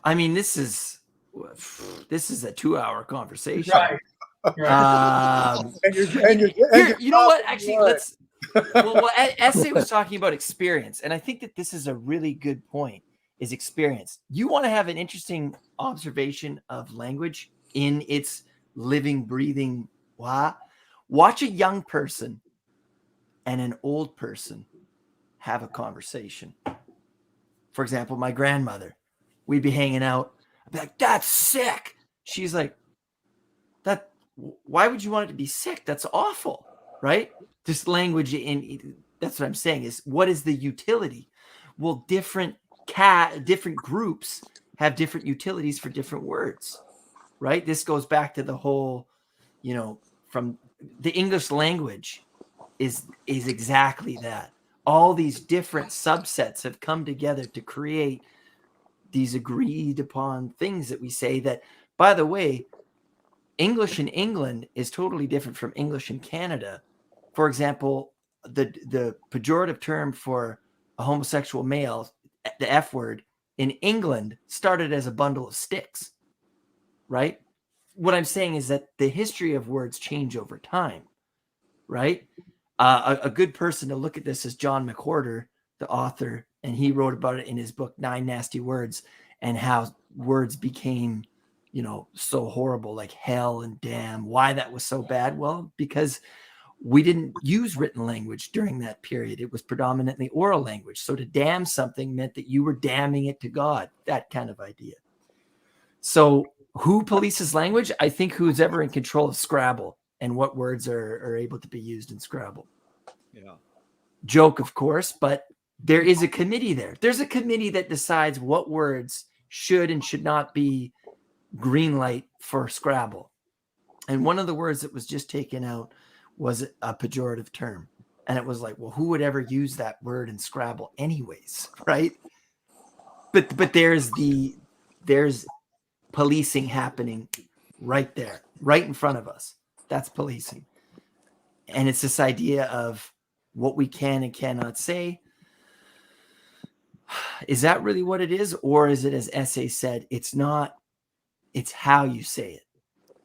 I mean, this is a 2-hour conversation. Right. You know what? Actually, let's. Well, Essay was talking about experience, and I think that this is a really good point. Is experience. You want to have an interesting observation of language in its living, breathing. Watch a young person and an old person have a conversation. For example, my grandmother, we'd be hanging out. I'd be like, "That's sick." She's like, "That. Why would you want it to be sick? That's awful, right?" This language that's what I'm saying is, what is the utility? Well, different groups have different utilities for different words, right? This goes back to the whole, from the English language is exactly that. All these different subsets have come together to create these agreed upon things that we say that, by the way, English in England is totally different from English in Canada. For example, the pejorative term for a homosexual male, the F word, in England started as a bundle of sticks, right? What I'm saying is that the history of words change over time, right? A good person to look at this is John McWhorter, the author, and he wrote about it in his book, 9 Nasty Words, and how words became, so horrible, like hell and damn. Why that was so bad? Well, because we didn't use written language during that period. It was predominantly oral language. So to damn something meant that you were damning it to God, that kind of idea. So who polices language? I think who's ever in control of Scrabble and what words are able to be used in Scrabble. Yeah. Joke, of course, but there is a committee there. There's a committee that decides what words should and should not be green light for Scrabble. And one of the words that was just taken out was a pejorative term. And it was like, well, who would ever use that word in Scrabble anyways, right? But there's policing happening right there, right in front of us. That's policing. And it's this idea of what we can and cannot say. Is that really what it is? Or is it, as Essay said, it's not, it's how you say it,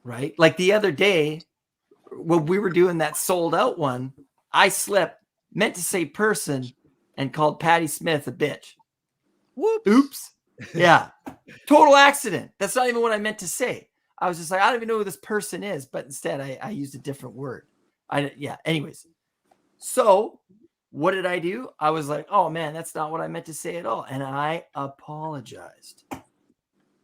right? Like the other day, when we were doing that sold out one, I slipped, meant to say person, and called Patty Smith a bitch. Whoops. Oops. Yeah. Total accident. That's not even what I meant to say. I was just like, I don't even know who this person is, but instead I used a different word. Anyways. So what did I do? I was like, oh man, that's not what I meant to say at all. And I apologized.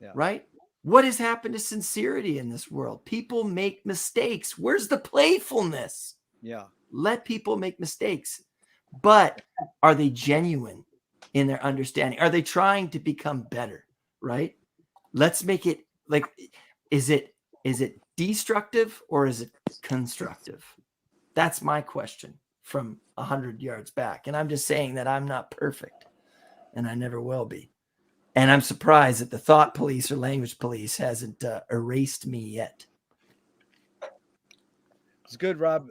Yeah. Right? What has happened to sincerity in this world? People make mistakes. Where's the playfulness? Yeah. Let people make mistakes. But are they genuine in their understanding? Are they trying to become better? Right? Let's make it like, is it destructive or is it constructive? That's my question from 100 yards back. And I'm just saying that I'm not perfect and I never will be. And I'm surprised that the thought police or language police hasn't erased me yet. It's good, Rob.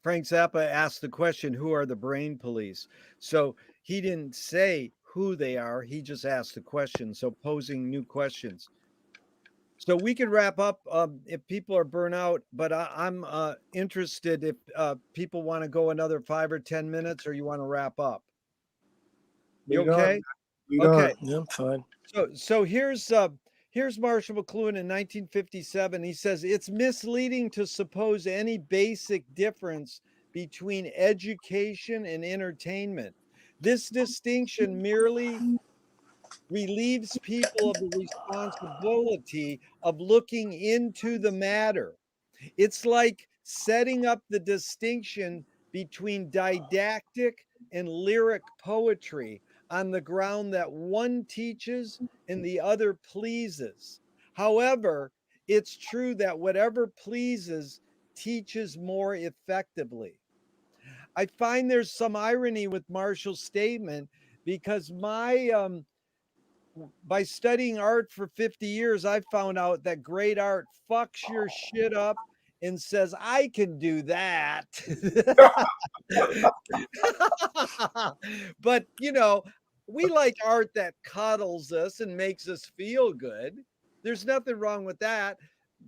Frank Zappa asked the question, who are the brain police? So he didn't say who they are. He just asked the question. So posing new questions. So we can wrap up if people are burnt out, but I'm interested if people want to go another 5 or 10 minutes, or you want to wrap up. You okay? Okay. Yeah, I'm fine. So here's Marshall McLuhan in 1957. He says it's misleading to suppose any basic difference between education and entertainment. This distinction merely relieves people of the responsibility of looking into the matter. It's like setting up the distinction between didactic and lyric poetry on the ground that one teaches and the other pleases. However, it's true that whatever pleases teaches more effectively. I find there's some irony with Marshall's statement because by studying art for 50 years, I found out that great art fucks your shit up and says, I can do that. But, we like art that cuddles us and makes us feel good. There's nothing wrong with that.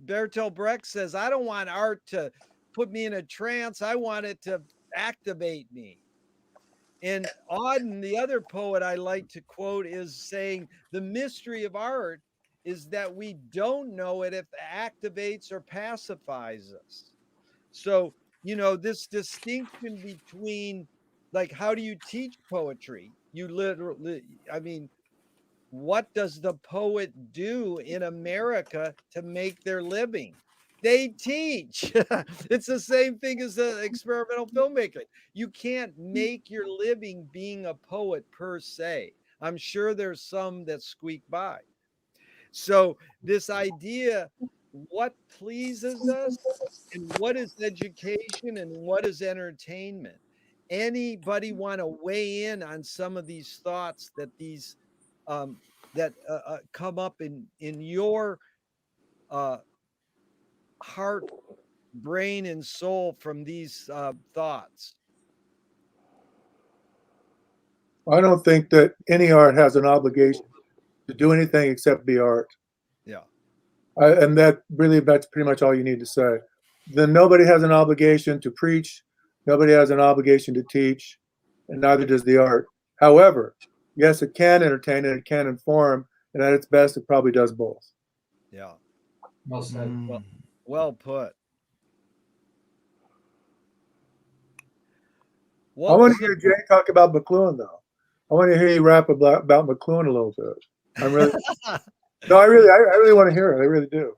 Bertolt Brecht says, I don't want art to put me in a trance. I want it to activate me. And Auden, the other poet I like to quote, is saying the mystery of art is that we don't know it if it activates or pacifies us. So, this distinction between, like, how do you teach poetry? You literally, what does the poet do in America to make their living? They teach. It's the same thing as the experimental filmmaking. You can't make your living being a poet per se. I'm sure there's some that squeak by. So this idea, what pleases us and what is education and what is entertainment? Anybody want to weigh in on some of these thoughts that these that come up in your heart, brain, and soul from these thoughts? I don't think that any art has an obligation to do anything except be art. Yeah. And that's pretty much all you need to say. Then nobody has an obligation to preach. Nobody has an obligation to teach, and neither does the art. However, yes, it can entertain and it can inform, and at its best, it probably does both. Yeah. Well said. Well put. I want to hear Jay talk about McLuhan, though. I want to hear you rap about McLuhan a little bit. I'm really no, I really want to hear it. I really do.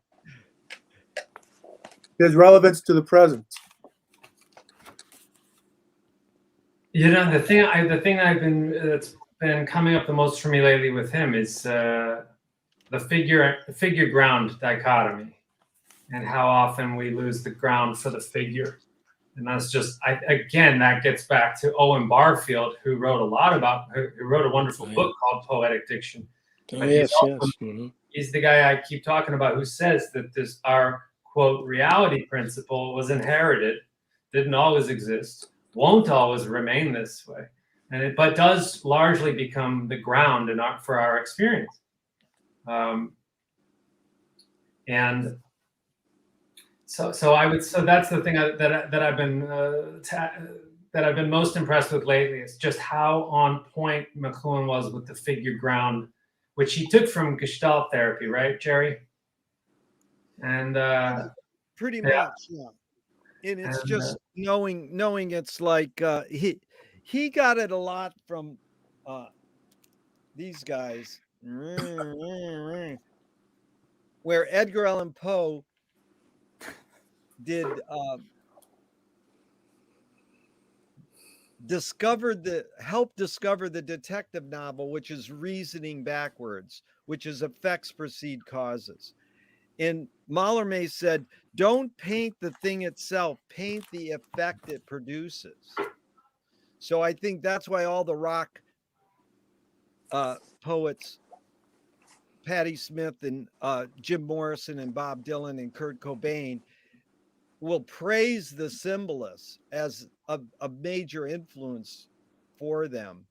His relevance to the present. The thing that's been coming up the most for me lately with him is the figure ground dichotomy, and how often we lose the ground for the figure. And that's just, again, that gets back to Owen Barfield, who wrote a wonderful book called Poetic Diction. Oh, yes. He's the guy I keep talking about, who says that our quote reality principle was inherited, didn't always exist, won't always remain this way, but does largely become the ground for our experience. And so that's the thing that I've been most impressed with lately, is just how on point McLuhan was with the figure ground, which he took from Gestalt therapy, right, Jerry? And pretty much, yeah. And it's just knowing it's like he got it a lot from these guys, where Edgar Allan Poe did help discover the detective novel, which is reasoning backwards, which is effects precede causes. And Mallarmé said, don't paint the thing itself, paint the effect it produces. So I think that's why all the rock poets Patti Smith and Jim Morrison and Bob Dylan and Kurt Cobain will praise the symbolists as a major influence for them.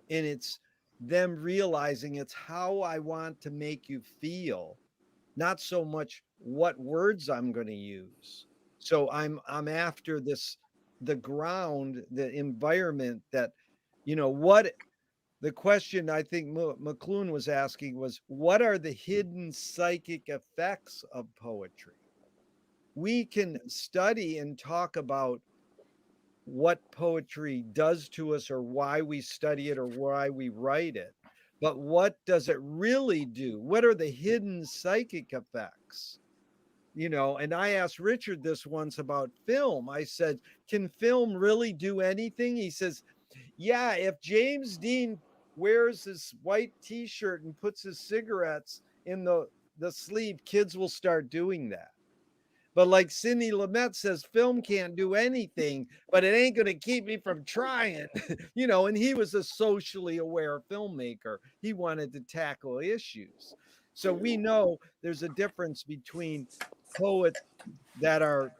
And it's them realizing it's how I want to make you feel, not so much what words I'm going to use. So I'm after this, the ground, the environment that, what the question I think McLuhan was asking was, what are the hidden psychic effects of poetry? We can study and talk about what poetry does to us or why we study it or why we write it. But what does it really do? What are the hidden psychic effects? And I asked Richard this once about film. I said, can film really do anything? He says, yeah, if James Dean wears his white t-shirt and puts his cigarettes in the sleeve, kids will start doing that. But like Sidney Lumet says, film can't do anything, but it ain't going to keep me from trying, and he was a socially aware filmmaker. He wanted to tackle issues. So we know there's a difference between poets that are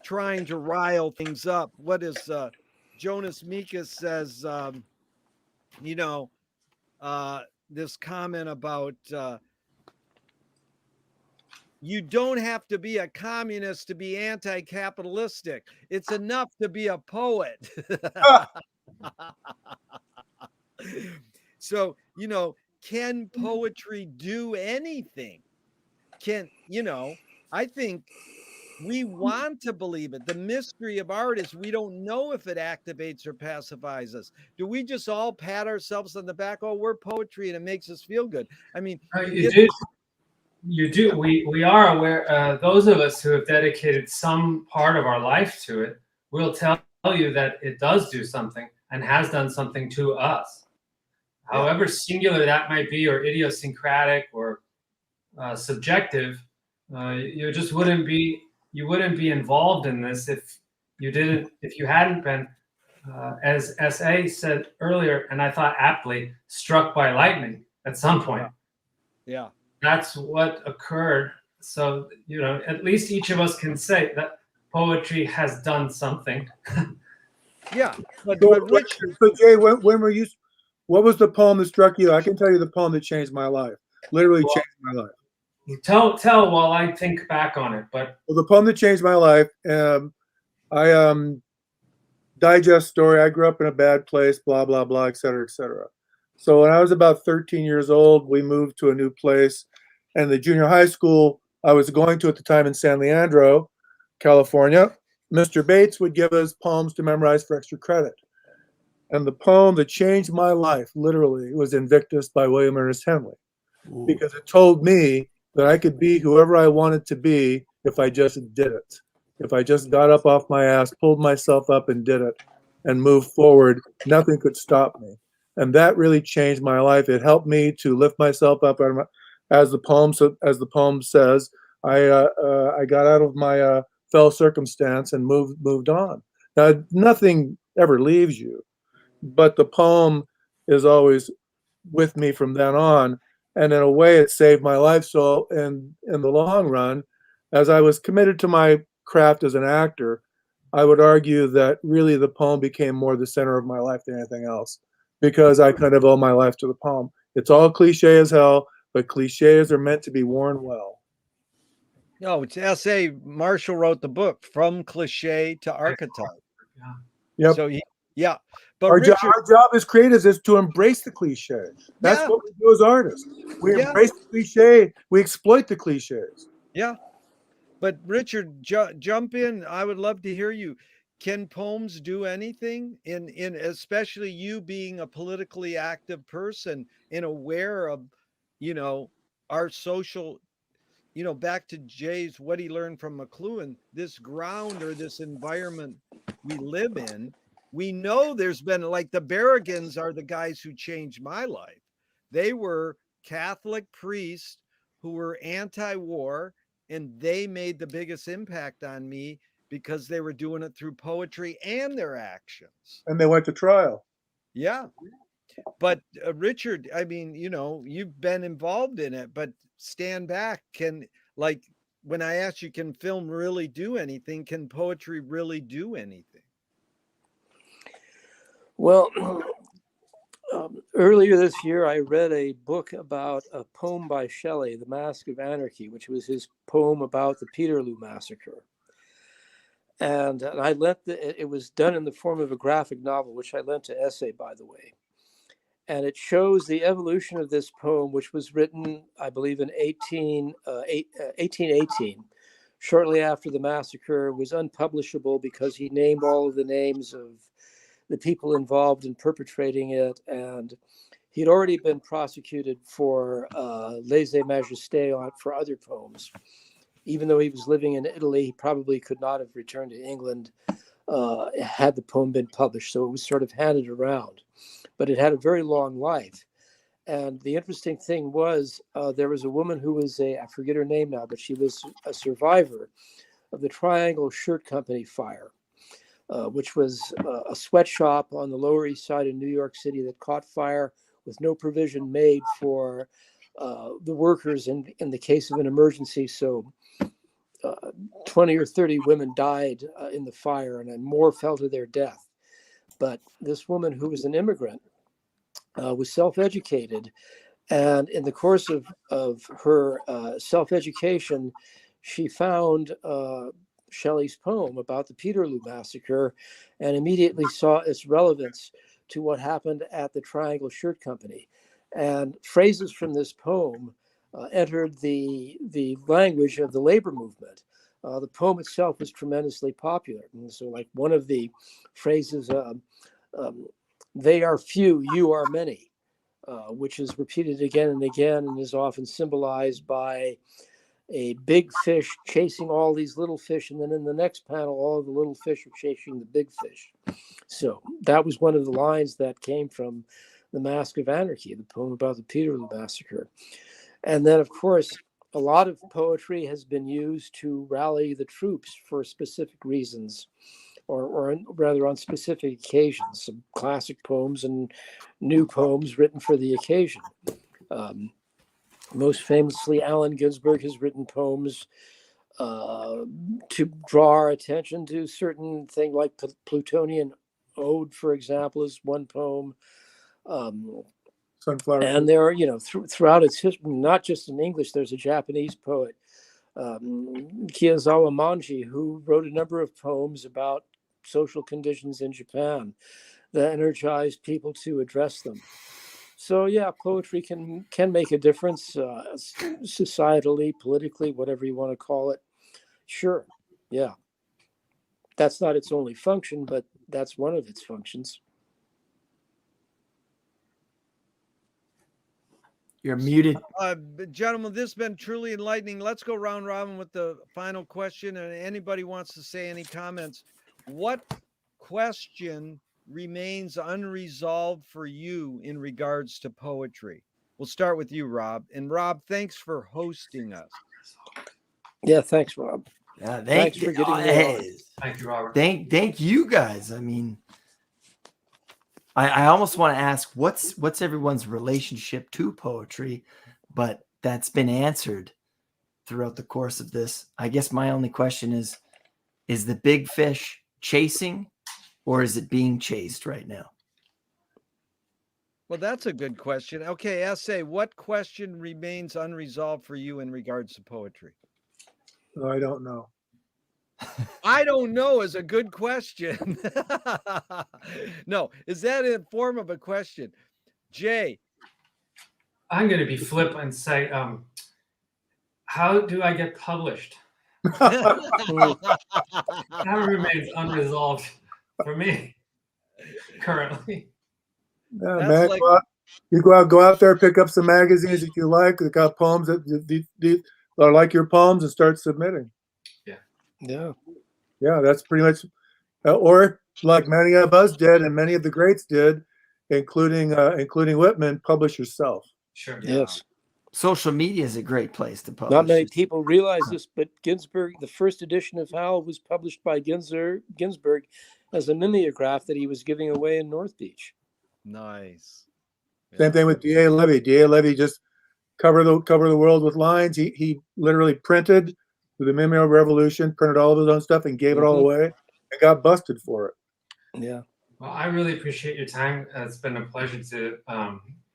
trying to rile things up. What is Jonas Mekas says, this comment about you don't have to be a communist to be anti-capitalistic. It's enough to be a poet. So, can poetry do anything? I think we want to believe it. The mystery of art is we don't know if it activates or pacifies us. Do we just all pat ourselves on the back? Oh, we're poetry and it makes us feel good. I mean, you do. We are aware. Those of us who have dedicated some part of our life to it will tell you that it does do something and has done something to us. Yeah. However singular that might be, or idiosyncratic, or subjective, you just wouldn't be. You wouldn't be involved in this if you hadn't been, as S.A. said earlier, and I thought aptly, struck by lightning at some point. Yeah. That's what occurred. So, at least each of us can say that poetry has done something. Yeah. But Richard, so Jay, when were you, what was the poem that struck you? I can tell you the poem that changed my life. Literally changed my life. Tell while I think back on it. But the poem that changed my life, I digest story. I grew up in a bad place, blah, blah, blah, et cetera, et cetera. So when I was about 13 years old, we moved to a new place. And the junior high school I was going to at the time in San Leandro, California, Mr. Bates would give us poems to memorize for extra credit. And the poem that changed my life, literally, was Invictus by William Ernest Henley. Ooh. Because it told me that I could be whoever I wanted to be if I just did it. If I just got up off my ass, pulled myself up and did it, and moved forward, nothing could stop me. And that really changed my life. It helped me to lift myself up. As the poem says, I got out of my fell circumstance and moved on. Now, nothing ever leaves you, but the poem is always with me from then on. And in a way, it saved my life. So in the long run, as I was committed to my craft as an actor, I would argue that really the poem became more the center of my life than anything else, because I kind of owe my life to the poem. It's all cliche as hell, but cliches are meant to be worn well. No, it's S.A. Marshall wrote the book, From Cliche to Archetype. Yeah. Yep. So yeah. But our job as creatives is to embrace the cliche. That's what we do as artists. We embrace the cliche. We exploit the cliches. Yeah. But Richard, jump in. I would love to hear you. Can poems do anything? In especially you being a politically active person and aware of, our social, back to Jay's, what he learned from McLuhan, this ground or this environment we live in. We know there's been, like, the Berrigans are the guys who changed my life. They were Catholic priests who were anti-war, and they made the biggest impact on me because they were doing it through poetry and their actions. And they went to trial. Yeah. But Richard, I mean, you've been involved in it, but stand back. Like when I asked you, can film really do anything? Can poetry really do anything? Well, earlier this year, I read a book about a poem by Shelley, The Mask of Anarchy, which was his poem about the Peterloo Massacre. And I lent it was done in the form of a graphic novel, which I lent to Essay, by the way. And it shows the evolution of this poem, which was written, I believe, in 1818, shortly after the massacre, was unpublishable because he named all of the names of the people involved in perpetrating it. And he'd already been prosecuted for lèse-majesté for other poems. Even though he was living in Italy, he probably could not have returned to England had the poem been published. So it was sort of handed around. But it had a very long life. And the interesting thing was there was a woman who was I forget her name now, but she was a survivor of the Triangle Shirt Company fire, which was a sweatshop on the Lower East Side of New York City that caught fire with no provision made for the workers in the case of an emergency. So 20 or 30 women died in the fire, and then more fell to their death. But this woman, who was an immigrant, was self-educated, and in the course of her self-education, she found Shelley's poem about the Peterloo Massacre and immediately saw its relevance to what happened at the Triangle Shirt Company. And phrases from this poem entered the language of the labor movement. The poem itself was tremendously popular. And so like one of the phrases, they are few, you are many, which is repeated again and again and is often symbolized by a big fish chasing all these little fish. And then in the next panel, all of the little fish are chasing the big fish. So that was one of the lines that came from The Mask of Anarchy, the poem about the Peterloo Massacre. And then, of course, a lot of poetry has been used to rally the troops for specific reasons, or rather on specific occasions, some classic poems and new poems written for the occasion. Most famously, Allen Ginsberg has written poems to draw our attention to certain things, like Plutonian Ode, for example, is one poem. Sunflower. And there are, throughout its history, not just in English, there's a Japanese poet, Kiyozawa Manji, who wrote a number of poems about social conditions in Japan that energized people to address them. So yeah, poetry can make a difference societally, politically, whatever you want to call it. Sure, yeah. That's not its only function, but that's one of its functions. You're muted. Gentlemen, this has been truly enlightening. Let's go round robin with the final question. And anybody wants to say any comments, what question remains unresolved for you in regards to poetry? We'll start with you, Rob. And Rob, thanks for hosting us. Yeah, thanks, Rob. Thanks for getting me on. Thank you, Robert. Thank you guys. I mean, I almost want to ask what's everyone's relationship to poetry, but that's been answered throughout the course of this. I guess my only question is the big fish chasing, or is it being chased right now? Well, that's a good question. Okay, Essay, what question remains unresolved for you in regards to poetry? I don't know. I don't know is a good question. No, is that in form of a question? Jay. I'm going to be flip and say, how do I get published? That remains unresolved for me currently. Yeah, That's man, like- go out there, pick up some magazines that you like. They got poems that are like your poems, and start submitting. Yeah, that's pretty much, or like many of us did, and many of the greats did, including Whitman, publish yourself. Sure. Yes. Social media is a great place to publish. Not many people realize this, but Ginsberg, the first edition of Howl was published by Ginsberg as a mimeograph that he was giving away in North Beach. Nice. Same thing with D.A. Levy. D.A. Levy just cover the world with lines. He literally printed with the Mimeograph Revolution, printed all of his own stuff and gave it all away and got busted for it. Yeah. Well, I really appreciate your time. It's been a pleasure to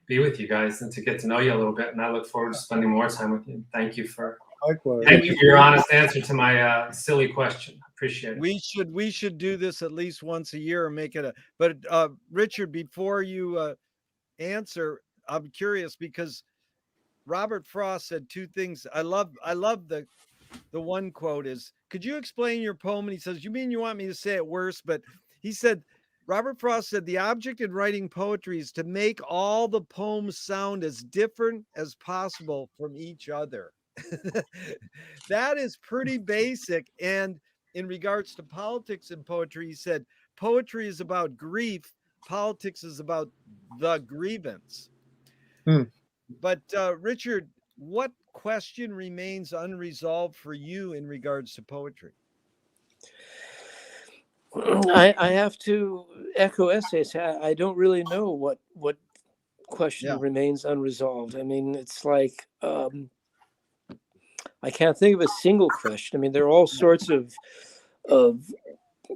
be with you guys and to get to know you a little bit. And I look forward to spending more time with you. Thank you for your honest answer to my silly question. Appreciate it. We should do this at least once a year and make it a. But Richard, before you answer, I'm curious because Robert Frost said two things. I love the one quote is, could you explain your poem? And he says, you mean you want me to say it worse? But he said, Robert Frost said, the object in writing poetry is to make all the poems sound as different as possible from each other. That is pretty basic. And in regards to politics and poetry, he said, poetry is about grief. Politics is about the grievance. But Richard, what question remains unresolved for you in regards to poetry? I have to echo essays. I don't really know what question remains unresolved. I mean, it's like I can't think of a single question. I mean, there are all sorts of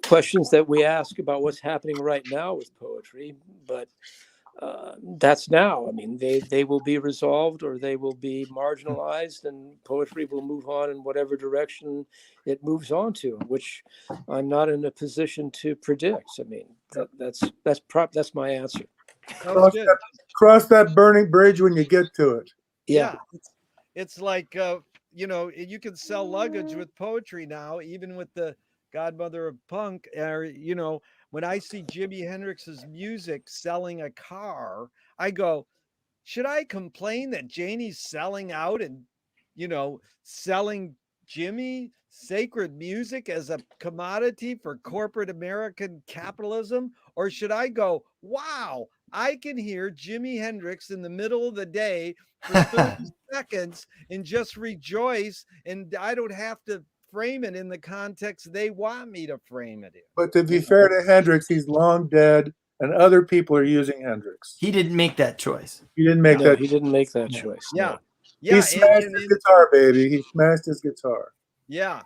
questions that we ask about what's happening right now with poetry, but that's now. I mean, they will be resolved or they will be marginalized, and poetry will move on in whatever direction it moves on to, which I'm not in a position to predict. I mean, that's my answer. Cross that burning bridge when you get to it. Yeah. It's like, you know, you can sell luggage with poetry now, even with the godmother of punk. You know, when I see Jimi Hendrix's music selling a car, I go, should I complain that Janie's selling out and, you know, selling Jimmy sacred music as a commodity for corporate American capitalism? Or should I go, wow, I can hear Jimi Hendrix in the middle of the day for 30 seconds and just rejoice, and I don't have to frame it in the context they want me to frame it in. But to be fair to Hendrix, he's long dead, and other people are using Hendrix. He didn't make that choice. He didn't make that. He didn't make that choice. Yeah. No. He smashed his guitar, baby. He smashed his guitar. Yeah.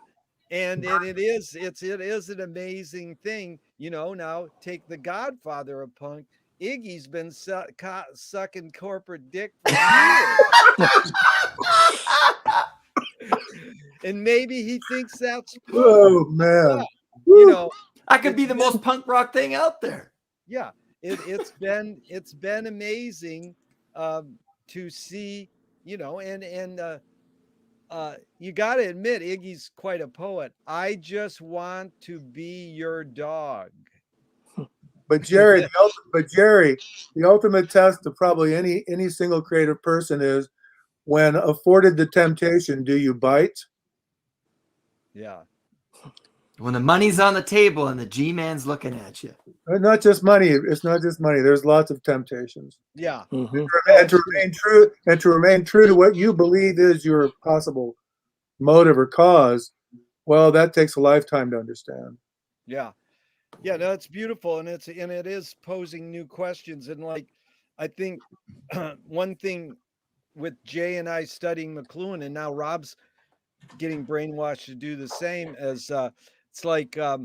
And it is an amazing thing. You know, now take the godfather of punk. Iggy's been sucking corporate dick for years. And maybe he thinks that's punk. Oh man. You know, that could be the most punk rock thing out there. Yeah, it's been amazing to see, you know, and you got to admit Iggy's quite a poet. I just want to be your dog. But Jerry, the ultimate test of probably any single creative person is, when afforded the temptation, do you bite? Yeah. When the money's on the table and the G-man's looking at you. Not just money. It's not just money. There's lots of temptations. Yeah. Mm-hmm. And to remain true to what you believe is your possible motive or cause, well, that takes a lifetime to understand. Yeah. Yeah, no, it's beautiful, and it is posing new questions. And like, I think one thing with Jay and I studying McLuhan, and now Rob's getting brainwashed to do the same, as it's like I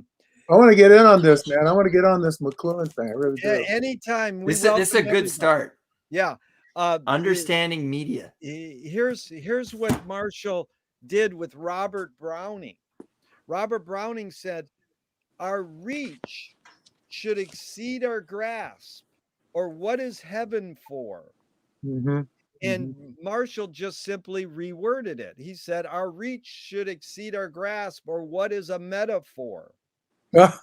want to get in on this, man. I want to get on this McLuhan thing. I really do. Anytime this is a good start. Yeah. Understanding media. Here's what Marshall did with Robert Browning. Robert Browning said, our reach should exceed our grasp, or what is heaven for? Mm-hmm. And Marshall just simply reworded it. He said, our reach should exceed our grasp, or what is a metaphor? Wow.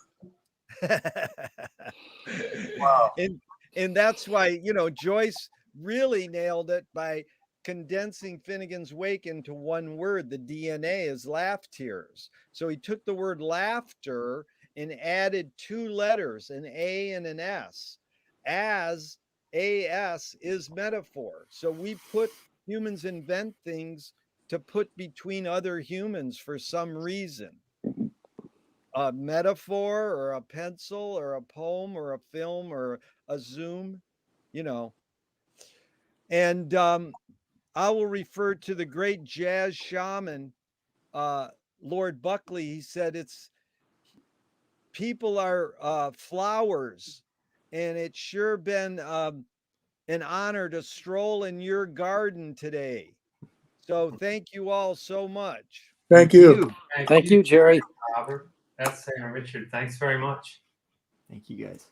And that's why, you know, Joyce really nailed it by condensing Finnegan's Wake into one word. The DNA is laugh tears. So he took the word laughter and added two letters, an A and an S, as AS is metaphor. So we put humans invent things to put between other humans for some reason. A metaphor or a pencil or a poem or a film or a Zoom, you know. And I will refer to the great jazz shaman, Lord Buckley. He said people are flowers, and it's sure been an honor to stroll in your garden today. So thank you all so much. Thank you. Thank you, Jerry. Robert. That's Richard. Thanks very much. Thank you guys.